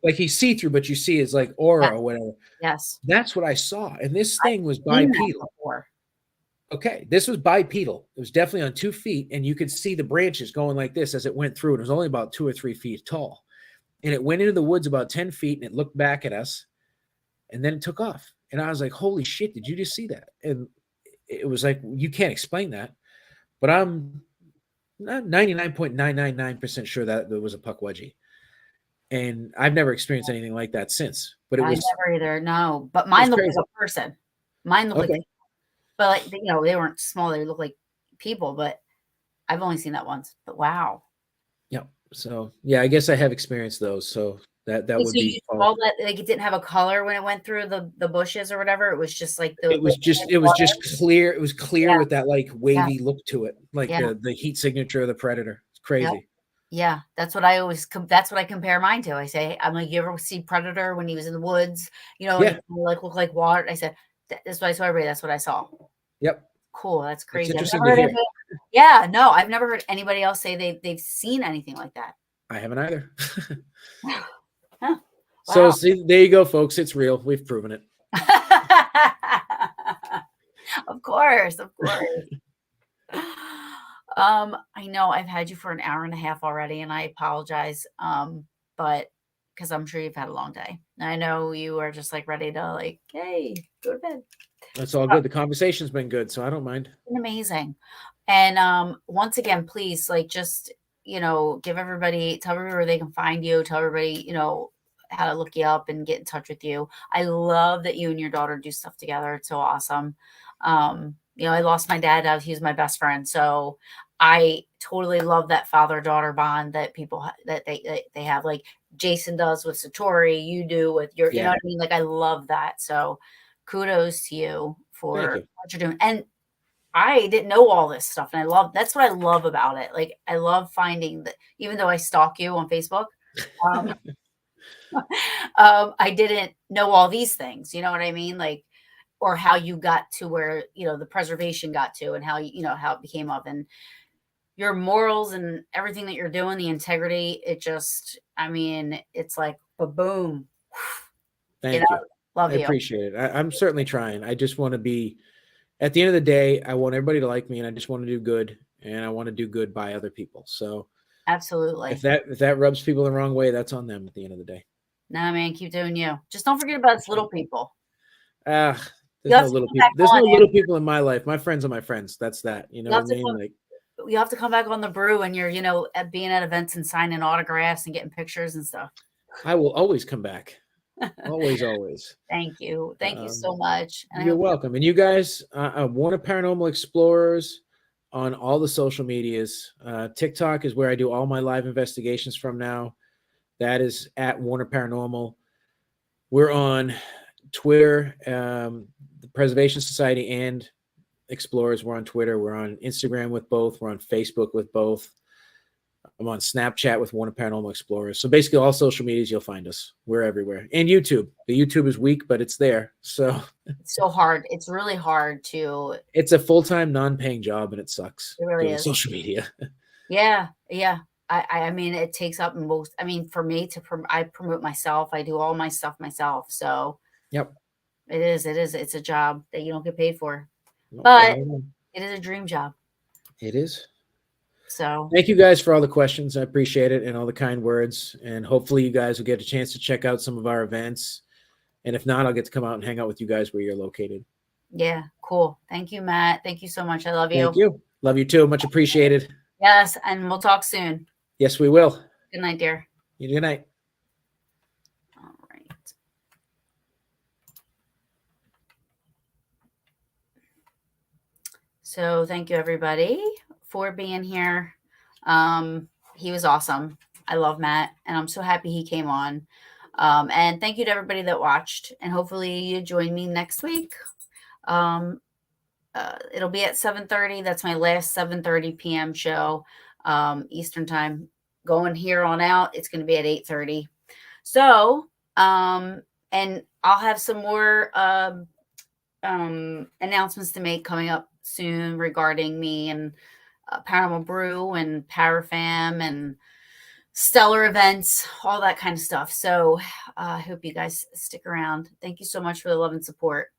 like he's see-through, but you see his like aura or whatever.
Yes.
That's what I saw. And this thing was bipedal. Okay, this was bipedal. It was definitely on 2 feet, and you could see the branches going like this as it went through. It was only about 2 or 3 feet tall. And it went into the woods about 10 feet, and it looked back at us, and then it took off. And I was like, holy shit, did you just see that? And it was like, you can't explain that. But I'm 99.999% sure that there was a puckwudgie. And I've never experienced anything like that since. But it was
never either. No, but mine looked like a person. Mine looked like, but like they weren't small. They looked like people. But I've only seen that once. But wow.
Yeah. So yeah, I guess I have experienced those. So that would be
all that. Like it didn't have a color when it went through the bushes or whatever. It was just like
it was just clear. It was clear with that like wavy look to it, like the heat signature of the Predator. It's crazy.
Yeah, that's what I compare mine to. I say, I'm like, you ever see Predator when he was in the woods? Like look like water. I said, that's what I saw. Everybody, that's what I saw.
Yep.
Cool. That's crazy.
It's interesting to hear.
Yeah, no, I've never heard anybody else say they've seen anything like that.
I haven't either.
Huh. Wow.
So see, there you go, folks. It's real. We've proven it.
Of course. I know I've had you for an hour and a half already, and I apologize. But because I'm sure you've had a long day. I know you are just like ready to like, hey, go to bed.
That's all good. The conversation's been good, so I don't mind.
It's been amazing. And once again, please, like, just tell everybody where they can find you, tell everybody, how to look you up and get in touch with you. I love that you and your daughter do stuff together. It's so awesome. I lost my dad. He was my best friend. So I totally love that father-daughter bond that people that they have, like Jason does with Satori, you do with your, you know what I mean? Like, I love that. So kudos to you for what you're doing. And I didn't know all this stuff. And that's what I love about it. Like, I love finding that, even though I stalk you on Facebook, I didn't know all these things, you know what I mean? Like, or how you got to where, the preservation got to, and how, how it became up, and your morals and everything that you're doing, the integrity, it's like a boom.
Thank you.
Love you.
I appreciate it. I'm certainly trying. I just want to be, at the end of the day, I want everybody to like me, and I just want to do good, and I want to do good by other people. So
absolutely.
If that rubs people the wrong way, that's on them at the end of the day.
Nah, man, keep doing you. Just don't forget about us little people. You
There's
have
no
to
little
come back
people. There's no
on.
little people in my life. My friends are my friends. That's that. You know
You
what I
have to
mean?
come.
Like,
You have to come back on the brew, and you're, at being at events and signing autographs and getting pictures and stuff.
I will always come back. Always, always.
Thank you so much, and I
You're
hope you.
welcome. And you guys, Warner Paranormal Explorers on all the social medias. TikTok is where I do all my live investigations from now. That is at Warner Paranormal. We're on Twitter, the Preservation Society and Explorers. We're on Twitter. We're on Instagram with both. We're on Facebook with both. I'm on Snapchat with Warner Paranormal Explorers. So basically, all social medias, you'll find us. We're everywhere. And YouTube. The YouTube is weak, but it's there. So
It's so hard. It's really hard to.
it's a full-time, non-paying job, and it sucks
It really
doing
is.
social media.
Yeah, yeah. I mean, it takes up most. I mean, for me I promote myself. I do all my stuff myself. So
Yep.
it is. It is. It's a job that you don't get paid for,
Nope,
but it is a dream job.
it is.
So
Thank you guys for all the questions. I appreciate it and all the kind words. And hopefully, you guys will get a chance to check out some of our events. And if not, I'll get to come out and hang out with you guys where you're located.
yeah, cool. Thank you, Matt. Thank you so much. I love you.
Thank you. Love you too. Much appreciated.
Yes, and we'll talk soon.
Yes, we will.
Good night, dear.
Good night.
All right. So thank you, everybody, for being here. He was awesome. I love Matt, and I'm so happy he came on. And thank you to everybody that watched, and hopefully you join me next week. It'll be at 7:30. That's my last 7:30 p.m. show, Eastern time. Going here on out, it's going to be at 8:30. So, and I'll have some more announcements to make coming up soon regarding me and Paranormal Brew and Parafam and stellar events, all that kind of stuff. So I hope you guys stick around. Thank you so much for the love and support.